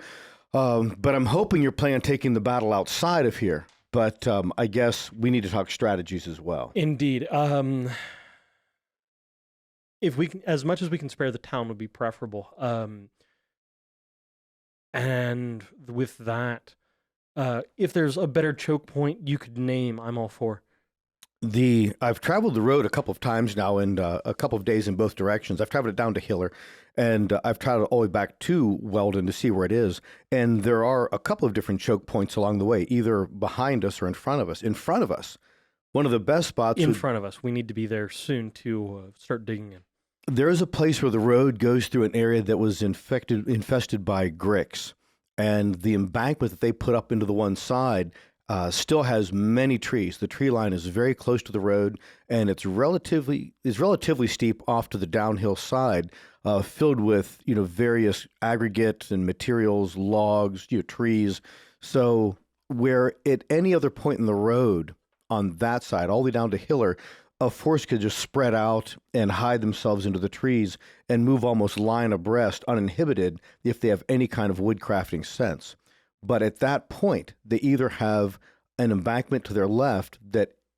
But I'm hoping you're planning on taking the battle outside of here. But I guess we need to talk strategies as well. Indeed. If we can, as much as we can spare the town would be preferable. And with that, if there's a better choke point you could name, I'm all for. I've traveled the road a couple of times now, and a couple of days in both directions. I've traveled it down to Hiller, and I've traveled all the way back to Weldon to see where it is. And there are a couple of different choke points along the way, either behind us or in front of us. In front of us, one of the best spots. In front of us, we need to be there soon to start digging in. There is a place where the road goes through an area that was infested by gricks, and the embankment that they put up into the one side still has many trees. The tree line is very close to the road, and it's relatively steep off to the downhill side, filled with various aggregates and materials, logs, trees. So where at any other point in the road on that side, all the way down to Hiller, a force could just spread out and hide themselves into the trees and move almost line abreast, uninhibited, if they have any kind of woodcrafting sense. But at that point, they either have an embankment to their left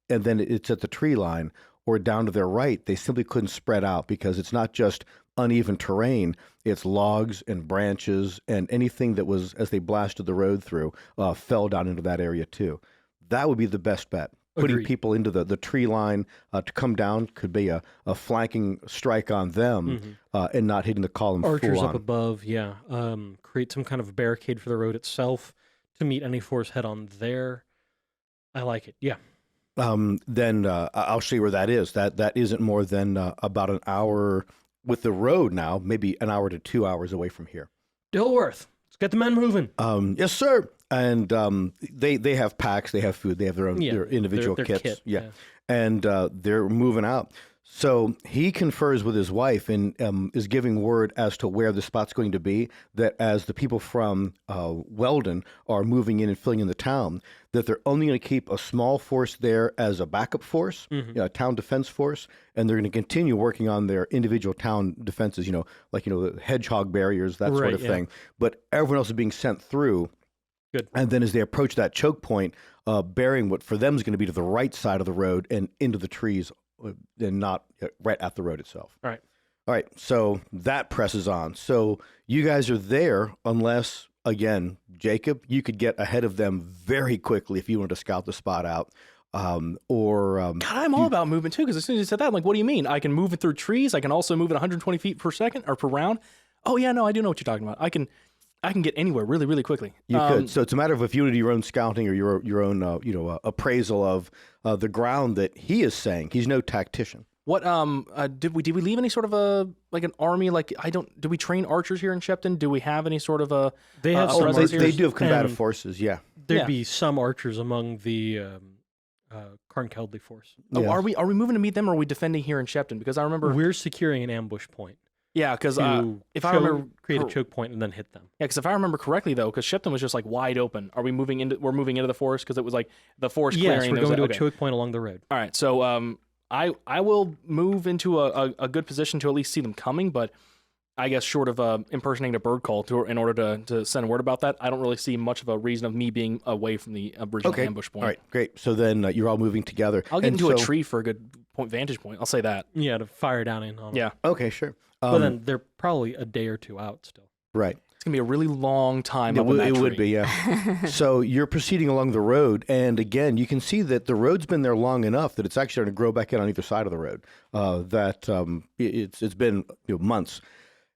and then it's at the tree line, or down to their right. They simply couldn't spread out because it's not just uneven terrain, it's logs and branches, and anything that was, as they blasted the road through, fell down into that area too. That would be the best bet. Putting Agreed. people into the tree line to come down could be a flanking strike on them, and not hitting the column Archers full up on. above, yeah. Create some kind of barricade for the road itself to meet any force head on there. I like it, yeah. Then I'll show you where that is. That isn't more than about an hour with the road now, maybe an hour to 2 hours away from here. Dilworth, let's get the men moving. Yes, sir. And they have packs, they have food, they have their own their individual their kits. kit, yeah. And they're moving out. So he confers with his wife and is giving word as to where the spot's going to be, that as the people from Weldon are moving in and filling in the town, that they're only going to keep a small force there as a backup force, a town defense force, and they're going to continue working on their individual town defenses, like the hedgehog barriers, that sort of thing. But everyone else is being sent through. Good. And then as they approach that choke point, bearing what for them is going to be to the right side of the road and into the trees, and not right at the road itself. All right. So that presses on. So you guys are there unless, again, Jacob, you could get ahead of them very quickly if you wanted to scout the spot out. God, I'm all about movement too, because as soon as you said that, I'm like, what do you mean? I can move it through trees. I can also move it 120 feet per second or per round. Oh yeah, no, I do know what you're talking about. I can get anywhere really, really quickly. You could. So it's a matter of if you want to do your own scouting or your own appraisal of the ground that he is saying. He's no tactician. What did we leave any sort of an army? Do we train archers here in Shepton? Do we have any sort of a They have some presence archers. here? They do have combative And forces. Yeah. There'd Yeah. be some archers among the Carnkeldley force. Oh, Yeah. are we moving to meet them, or are we defending here in Shepton? Because I remember, We're securing an ambush point yeah, because to if I remember, create a choke point and then hit them. yeah, because if I remember correctly though, because Shepton was just like wide open. Are we moving into? We're moving into the forest because it was like the forest Yes, clearing. we're that was going to like, a choke point along the road. All right, so I will move into a good position to at least see them coming, but I guess short of impersonating a bird call in order to send word about that, I don't really see much of a reason of me being away from the original ambush point. All right, great. So then you're all moving together. I'll get And into a so- tree for a good vantage point. I'll say that. Yeah, to fire down in on them. Yeah, Okay, sure. But then they're probably a day or two out still. Right. it's gonna be a really long time. It, up in that would tree. be, yeah. So you're proceeding along the road, and again, you can see that the road's been there long enough that it's actually going to grow back in on either side of the road. It's been months,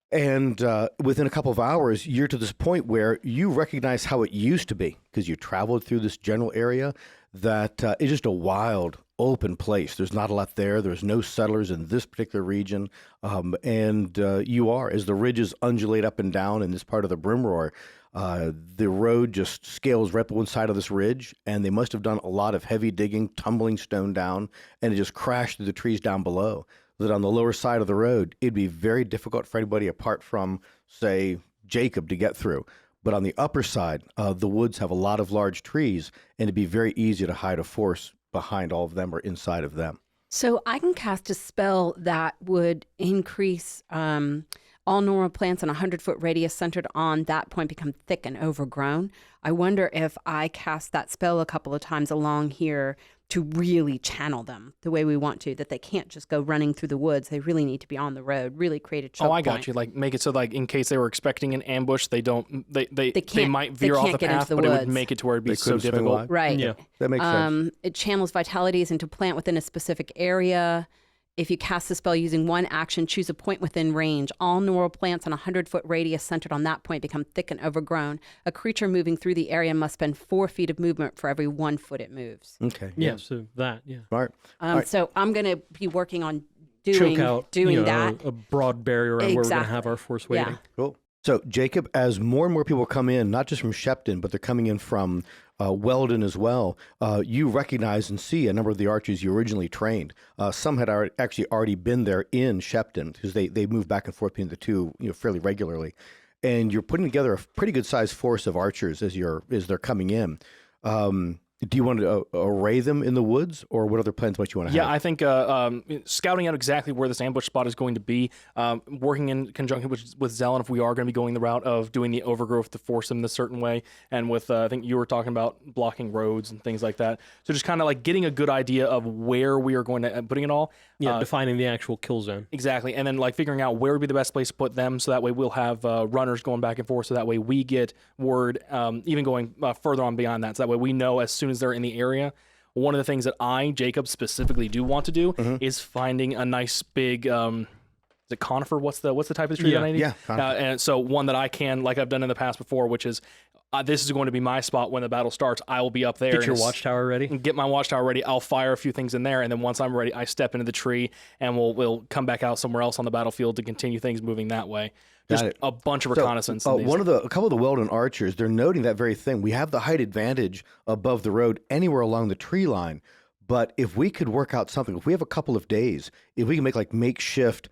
and within a couple of hours, you're to this point where you recognize how it used to be because you traveled through this general area. That it's just a wild, open place. There's not a lot there. There's no settlers in this particular region. And you are, as the ridges undulate up and down in this part of the Brimroar, the road just scales right up one side of this ridge, and they must have done a lot of heavy digging, tumbling stone down, and it just crashed through the trees down below. That on the lower side of the road, it'd be very difficult for anybody apart from, say, Jacob to get through. But on the upper side, the woods have a lot of large trees, and it'd be very easy to hide a force behind all of them or inside of them. So I can cast a spell that would increase all normal plants in a 100-foot radius centered on that point become thick and overgrown. I wonder if I cast that spell a couple of times along here to really channel them the way we want to, that they can't just go running through the woods. They really need to be on the road, really create a choke Oh, I got point. you. Like make it so like in case they were expecting an ambush, they can't- might they veer off can't the get into path, the but it would woods. make it to where it'd be They so couldn't swing difficult. wide. Right. Yeah. That makes sense. It channels vitalities into plant within a specific area. If you cast the spell using one action, choose a point within range. All normal plants on a 100-foot radius centered on that point become thick and overgrown. A creature moving through the area must spend 4 feet of movement for every 1 foot it moves. Okay. Yeah, so that, yeah. Smart. right. So I'm going to be working on doing Choke out that. a broad barrier around where we're going to Exactly. have our force waiting. Yeah. Cool. So, Jacob, as more and more people come in, not just from Shepton, but they're coming in from Weldon as well, you recognize and see a number of the archers you originally trained. Some had actually already been there in Shepton because they move back and forth between the two fairly regularly. And you're putting together a pretty good sized force of archers as they're coming in. Do you want to array them in the woods, or what other plans might you want to have? Yeah, I think scouting out exactly where this ambush spot is going to be, working in conjunction with Zelen if we are going to be going the route of doing the overgrowth to force them this certain way, and with I think you were talking about blocking roads and things like that. So just kind of like getting a good idea of where we are going to putting it all. Yeah, defining the actual kill zone. Exactly, and then like figuring out where would be the best place to put them, so that way we'll have runners going back and forth, so that way we get word, even going further on beyond that, so that way we know as soon as they're in the area. One of the things that Jacob, specifically do want to do is finding a nice big, is it conifer? What's the type of tree that I need? Yeah, and so one that I can, like I've done in the past before, which is this is going to be my spot when the battle starts. I will be up there. Get your watchtower ready. Get my watchtower ready. I'll fire a few things in there, and then once I'm ready, I step into the tree, and we'll come back out somewhere else on the battlefield to continue things moving that way. Just a bunch of reconnaissance. So, a couple of the Weldon archers, they're noting that very thing. We have the height advantage above the road anywhere along the tree line, but if we could work out something, if we have a couple of days, if we can make like makeshift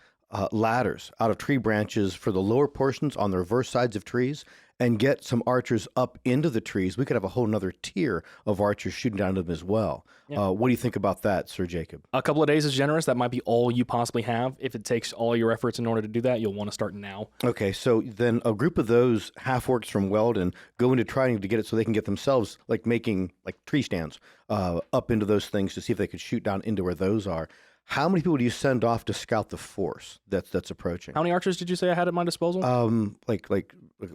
ladders out of tree branches for the lower portions on the reverse sides of trees, and get some archers up into the trees, we could have a whole nother tier of archers shooting down to them as well. Yeah. What do you think about that, Sir Jacob? A couple of days is generous. That might be all you possibly have. If it takes all your efforts in order to do that, you'll want to start now. Okay, so then a group of those half-orcs from Weldon go into trying to get it so they can get themselves, like making like tree stands up into those things to see if they could shoot down into where those are. How many people do you send off to scout the force that's approaching? How many archers did you say I had at my disposal? Like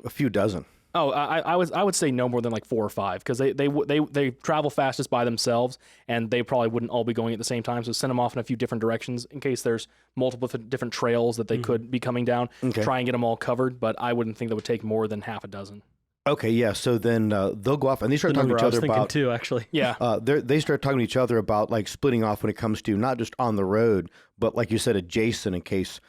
a few dozen. Oh, I would say no more than like 4 or 5, because they travel fastest by themselves, and they probably wouldn't all be going at the same time. So send them off in a few different directions in case there's multiple different trails that they could be coming down. Okay. Try and get them all covered, but I wouldn't think that would take more than half a dozen. Okay, yeah. So then they'll go off and they start talking to each other about too. Actually, yeah. They start talking to each other about like splitting off when it comes to not just on the road, but like you said, adjacent in case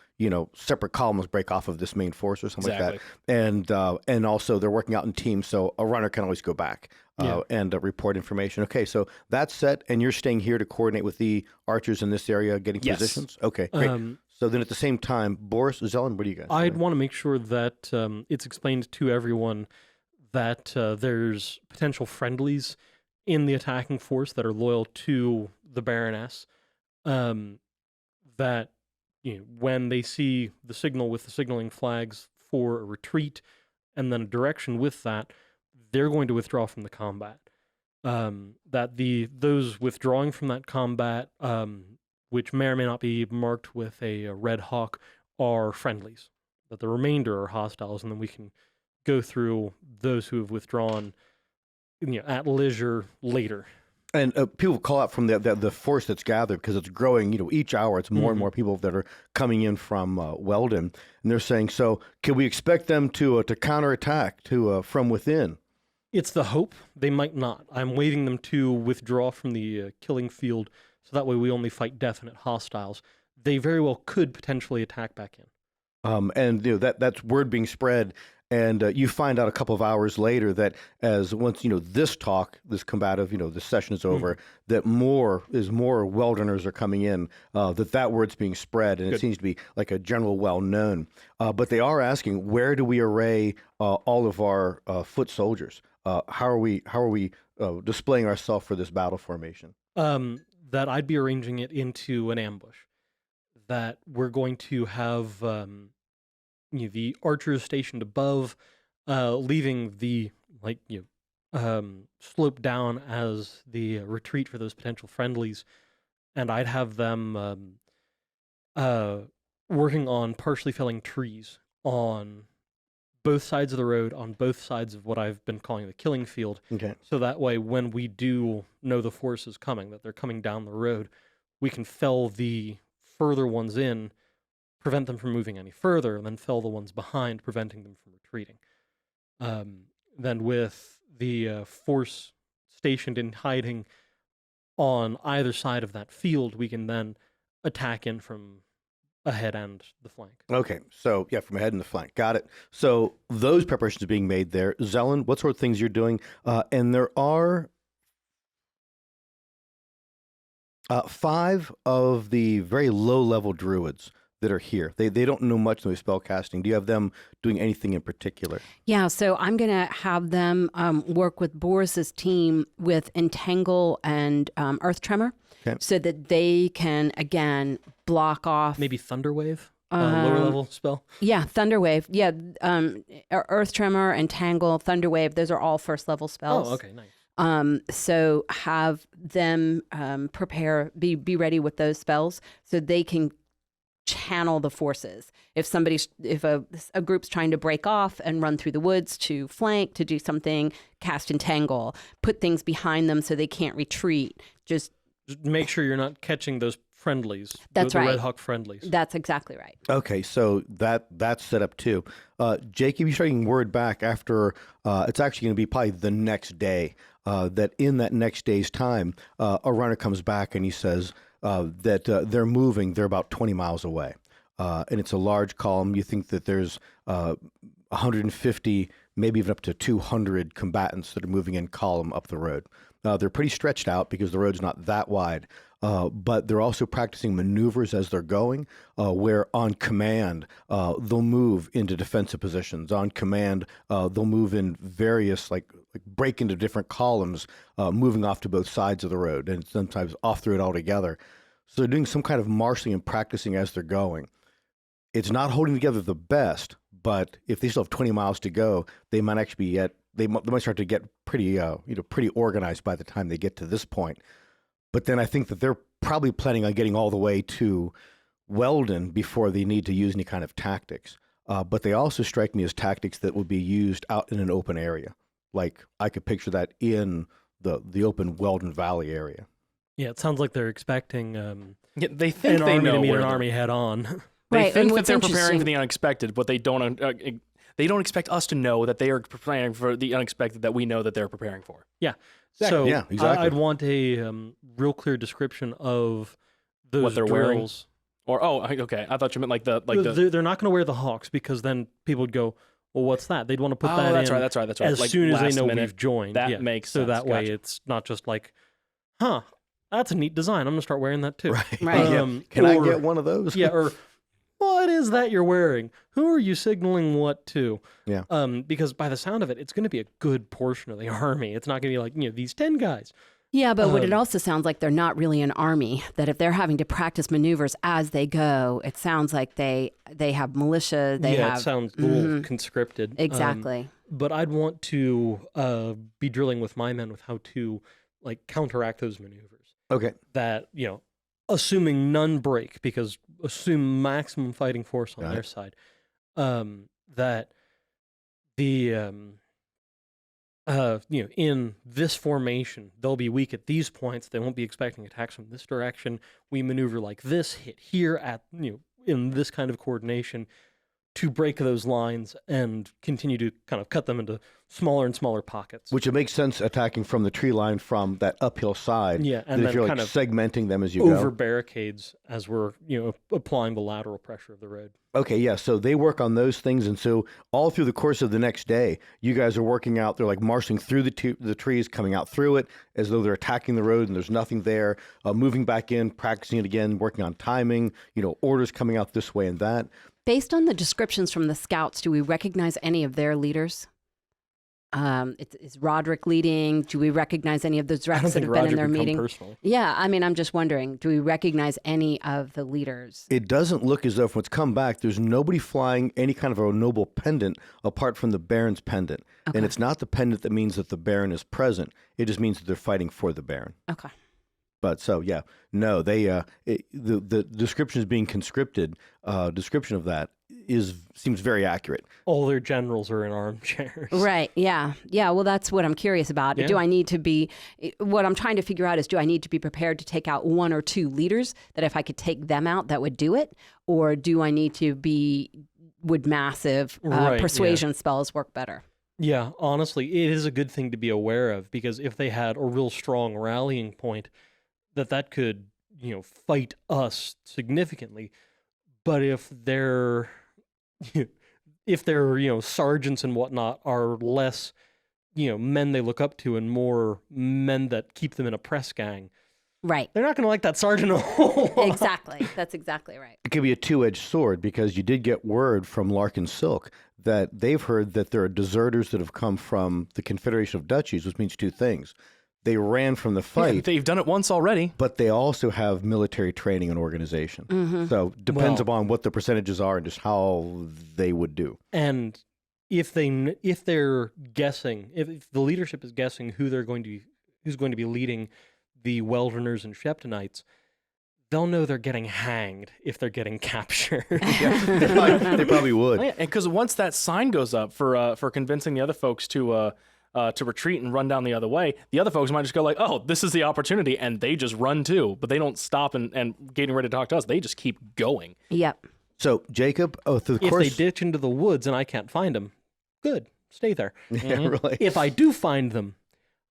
separate columns break off of this main force or something like that. And also they're working out in teams, so a runner can always go back and report information. Okay, so that's set, and you're staying here to coordinate with the archers in this area, getting positions. Okay, great. So then at the same time, Boris, Zelen, what do you guys? I'd want to make sure that it's explained to everyone that there's potential friendlies in the attacking force that are loyal to the Baroness, that when they see the signal with the signaling flags for a retreat and then a direction with that, they're going to withdraw from the combat. That those withdrawing from that combat, which may or may not be marked with a red hawk, are friendlies. That the remainder are hostiles, and then we can go through those who have withdrawn, at leisure later. And people call out from the force that's gathered because it's growing. Each hour it's more and more people that are coming in from Weldon, and they're saying, "So can we expect them to counterattack from within?" It's the hope. They might not. I'm waiting them to withdraw from the killing field, so that way we only fight definite hostiles. They very well could potentially attack back in. And that's word being spread. And you find out a couple of hours later that once this combative, this session is over, that more Weldoners are coming in, that word's being spread, and it seems to be like a general well-known. But they are asking, where do we array all of our foot soldiers? How are we displaying ourselves for this battle formation? That I'd be arranging it into an ambush. That we're going to have the archers stationed above, leaving the slope down as the retreat for those potential friendlies, and I'd have them working on partially felling trees on both sides of the road, on both sides of what I've been calling the killing field. Okay. So that way, when we do know the force is coming, that they're coming down the road, we can fell the further ones in, prevent them from moving any further, and then fell the ones behind, preventing them from retreating. Then with the force stationed in hiding on either side of that field, we can then attack in from ahead and the flank. Okay, so from ahead and the flank. Got it. So those preparations are being made there. Zelen, what sort of things you're doing? And there are 5 of the very low-level druids that are here? They don't know much in the spell casting. Do you have them doing anything in particular? Yeah, so I'm going to have them work with Boris's team with Entangle and Earth Tremor, Okay. so that they can, again, block off. Maybe Thunderwave, lower level spell. Yeah, Thunderwave. Yeah, Earth Tremor, Entangle, Thunderwave, those are all first level spells. Oh, okay, nice. So have them be ready with those spells so they can channel the forces. If a group's trying to break off and run through the woods to flank, to do something, cast Entangle, put things behind them so they can't retreat. Just make sure you're not catching those friendlies. That's the right. Red Hawk friendlies. That's exactly right. Okay, so that's set up too. Jacob, you starting word back after it's actually going to be probably the next day. That in that next day's time, a runner comes back and he says that they're moving. They're about 20 miles away, and it's a large column. You think that there's 150, maybe even up to 200 combatants that are moving in column up the road. They're pretty stretched out because the road's not that wide. But they're also practicing maneuvers as they're going, where on command, they'll move into defensive positions. On command, they'll move in various, like break into different columns, moving off to both sides of the road, and sometimes off the road altogether. So they're doing some kind of marshaling and practicing as they're going. It's not holding together the best, but if they still have 20 miles to go, they might actually they might start to get pretty, pretty organized by the time they get to this point. But then I think that they're probably planning on getting all the way to Weldon before they need to use any kind of tactics. But they also strike me as tactics that would be used out in an open area. Like I could picture that in the open Weldon Valley area. Yeah, it sounds like they're expecting they think an they army know to meet where an they're- army head on. They Right, and think that what's they're preparing interesting- for the unexpected, but they don't expect us to know that they are preparing for the unexpected that we know that they're preparing for. Yeah. Exactly. So Yeah, exactly. I'd want a real clear description of those What they're wearing? drills. Or okay, I thought you meant like the They're not going to wear the hawks because then people would go, well, what's that? They'd want to put that that's in right. as Like soon as they last know minute. we've joined. That Yeah. makes so sense. that way Gotcha. it's not just like, that's a neat design. I'm going to start wearing that too. Right. Right. Yeah. Can I or- get one of those? Yeah, or what is that you're wearing? Who are you signaling what to? Yeah. Because by the sound of it, it's going to be a good portion of the army. It's not going to be like, these 10 guys. Yeah, but what it also sounds like, they're not really an army, that if they're having to practice maneuvers as they go, it sounds like they have militia. They have, it sounds a little conscripted. exactly. But I'd want to be drilling with my men with how to like counteract those maneuvers. Okay. That, assuming none break, because assume maximum fighting force on Got their it. side, that the in this formation, they'll be weak at these points. They won't be expecting attacks from this direction. We maneuver like this, hit here at, in this kind of coordination to break those lines and continue to kind of cut them into smaller and smaller pockets. Which it makes sense attacking from the tree line from that uphill side. Yeah, and that if then you're kind like of segmenting them as you over go. barricades as we're, applying the lateral pressure of the road. Okay, yeah. So they work on those things, and so all through the course of the next day, you guys are working out. They're like marching through the trees, coming out through it as though they're attacking the road, and there's nothing there. Moving back in, practicing it again, working on timing. Orders coming out this way and that. Based on the descriptions from the scouts, do we recognize any of their leaders? Is Roderick leading? Do we recognize any of the I Zrecks don't that think have been Roger in their could come meeting? personally. Yeah, I mean, I'm just wondering, do we recognize any of the leaders? It doesn't look as though, from what's come back, there's nobody flying any kind of a noble pendant apart from the Baron's pendant. Okay. And it's not the pendant that means that the Baron is present. It just means that they're fighting for the Baron. Okay. But so, yeah, no, the description is being conscripted. Description of that seems very accurate. All their generals are in armchairs. Right. Yeah. Yeah. Well, that's what I'm curious about. Yeah. Do I need to be, what I'm trying to figure out is, do I need to be prepared to take out one or two leaders that if I could take them out, that would do it? Or do I need to would massive Right, persuasion spells work better? Yeah, honestly, it is a good thing to be aware of because if they had a real strong rallying point, that could, fight us significantly. But if their sergeants and whatnot are less, men they look up to and more men that keep them in a press gang, Right. They're not going to like that sergeant a whole lot. Exactly. That's exactly right. It could be a two-edged sword because you did get word from Larkin Silk that they've heard that there are deserters that have come from the Confederation of Duchies, which means two things. They ran from the fight. Yeah, they've done it once already. But they also have military training and organization. Mm-hmm. So depends upon what the percentages are and just how they would do. And if they're guessing, if the leadership is guessing who's going to be leading the Welderners and Sheptonites, they'll know they're getting hanged if they're getting captured. Yeah, they probably would. Oh, yeah, because once that sign goes up for convincing the other folks to retreat and run down the other way, the other folks might just go like, oh, this is the opportunity, and they just run too. But they don't stop and getting ready to talk to us. They just keep going. Yep. So, Jacob, through the If course... they ditch into the woods and I can't find them, good, stay there. Yeah, really. If I do find them,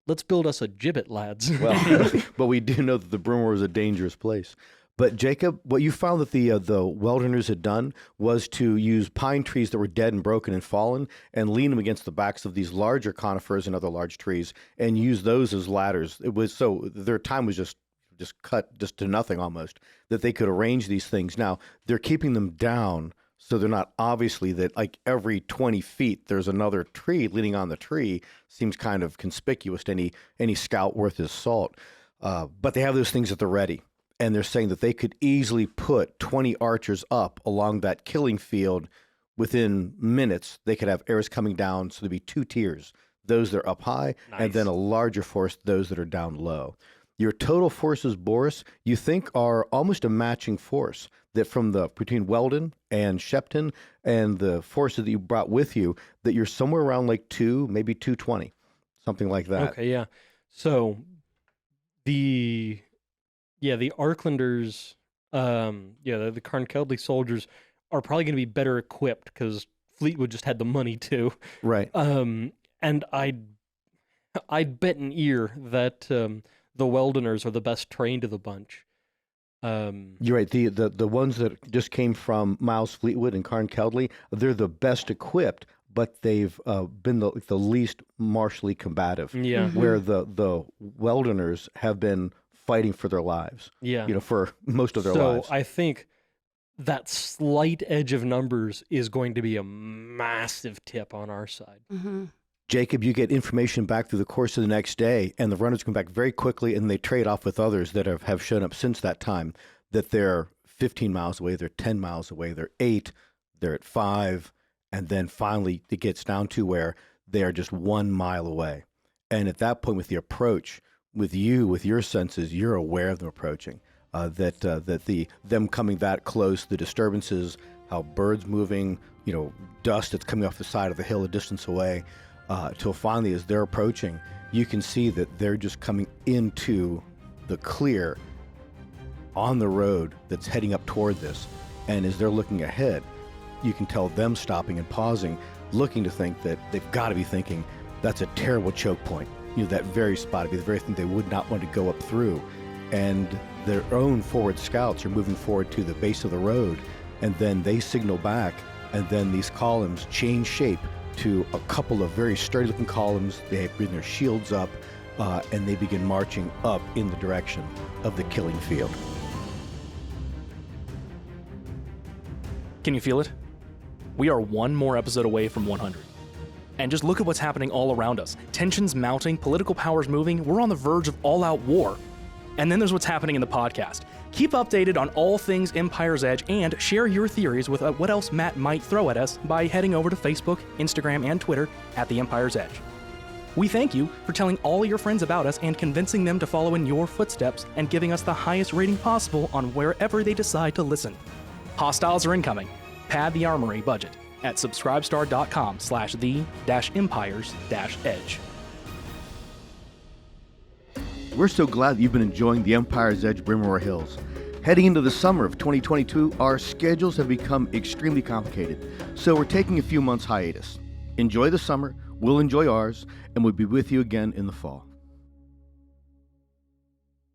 let's build us a gibbet, lads. Well, but we do know that the Brimroar is a dangerous place. But Jacob, what you found that the Welderners had done was to use pine trees that were dead and broken and fallen and lean them against the backs of these larger conifers and other large trees and use those as ladders. It was so their time was just cut just to nothing almost, that they could arrange these things. Now, they're keeping them down so they're not obviously that like every 20 feet there's another tree leaning on the tree. Seems kind of conspicuous to any scout worth his salt. But they have those things at the ready. And they're saying that they could easily put 20 archers up along that killing field within minutes. They could have arrows coming down, so there'd be two tiers, those that are up high, and then a larger force, those that are down low. Your total forces, Boris, you think are almost a matching force, that from between Weldon and Shepton and the forces that you brought with you, that you're somewhere around like 2, maybe 220, something like that. Okay, yeah. So the Arklanders, the Carnkeldly soldiers are probably going to be better equipped because Fleetwood just had the money too. Right. And I'd bet an ear that the Weldoners are the best trained of the bunch. You're right. The ones that just came from Miles Fleetwood and Carnkeldly, they're the best equipped, but they've been the least martially combative. Yeah. Mm-hmm. Where the Weldoners have been fighting for their lives. Yeah. For most of their lives. So I think that slight edge of numbers is going to be a massive tip on our side. Mm-hmm. Jacob, you get information back through the course of the next day, and the runners come back very quickly, and they trade off with others that have shown up since that time, that they're 15 miles away, they're 10 miles away, they're 8, they're at 5, and then finally it gets down to where they are just 1 mile away. And at that point, with the approach, with your senses, you're aware of them approaching, that them coming that close, the disturbances, how birds moving, dust that's coming off the side of the hill a distance away, till finally as they're approaching, you can see that they're just coming into the clear on the road that's heading up toward this. And as they're looking ahead, you can tell them stopping and pausing, looking to think that they've got to be thinking, that's a terrible choke point. That very spot would be the very thing they would not want to go up through. And their own forward scouts are moving forward to the base of the road, and then they signal back, and then these columns change shape to a couple of very sturdy-looking columns. They bring their shields up, and they begin marching up in the direction of the killing field. Can you feel it? We are one more episode away from 100. And just look at what's happening all around us. Tensions mounting, political powers moving, we're on the verge of all-out war. And then there's what's happening in the podcast. Keep updated on all things Empire's Edge and share your theories with what else Matt might throw at us by heading over to Facebook, Instagram, and Twitter at The Empire's Edge. We thank you for telling all your friends about us and convincing them to follow in your footsteps and giving us the highest rating possible on wherever they decide to listen. Hostiles are incoming. Pad the Armory budget at subscribestar.com/the-empires-edge. We're so glad that you've been enjoying the Empire's Edge Brimroar Hills. Heading into the summer of 2022, our schedules have become extremely complicated, so we're taking a few months hiatus. Enjoy the summer, we'll enjoy ours, and we'll be with you again in the fall.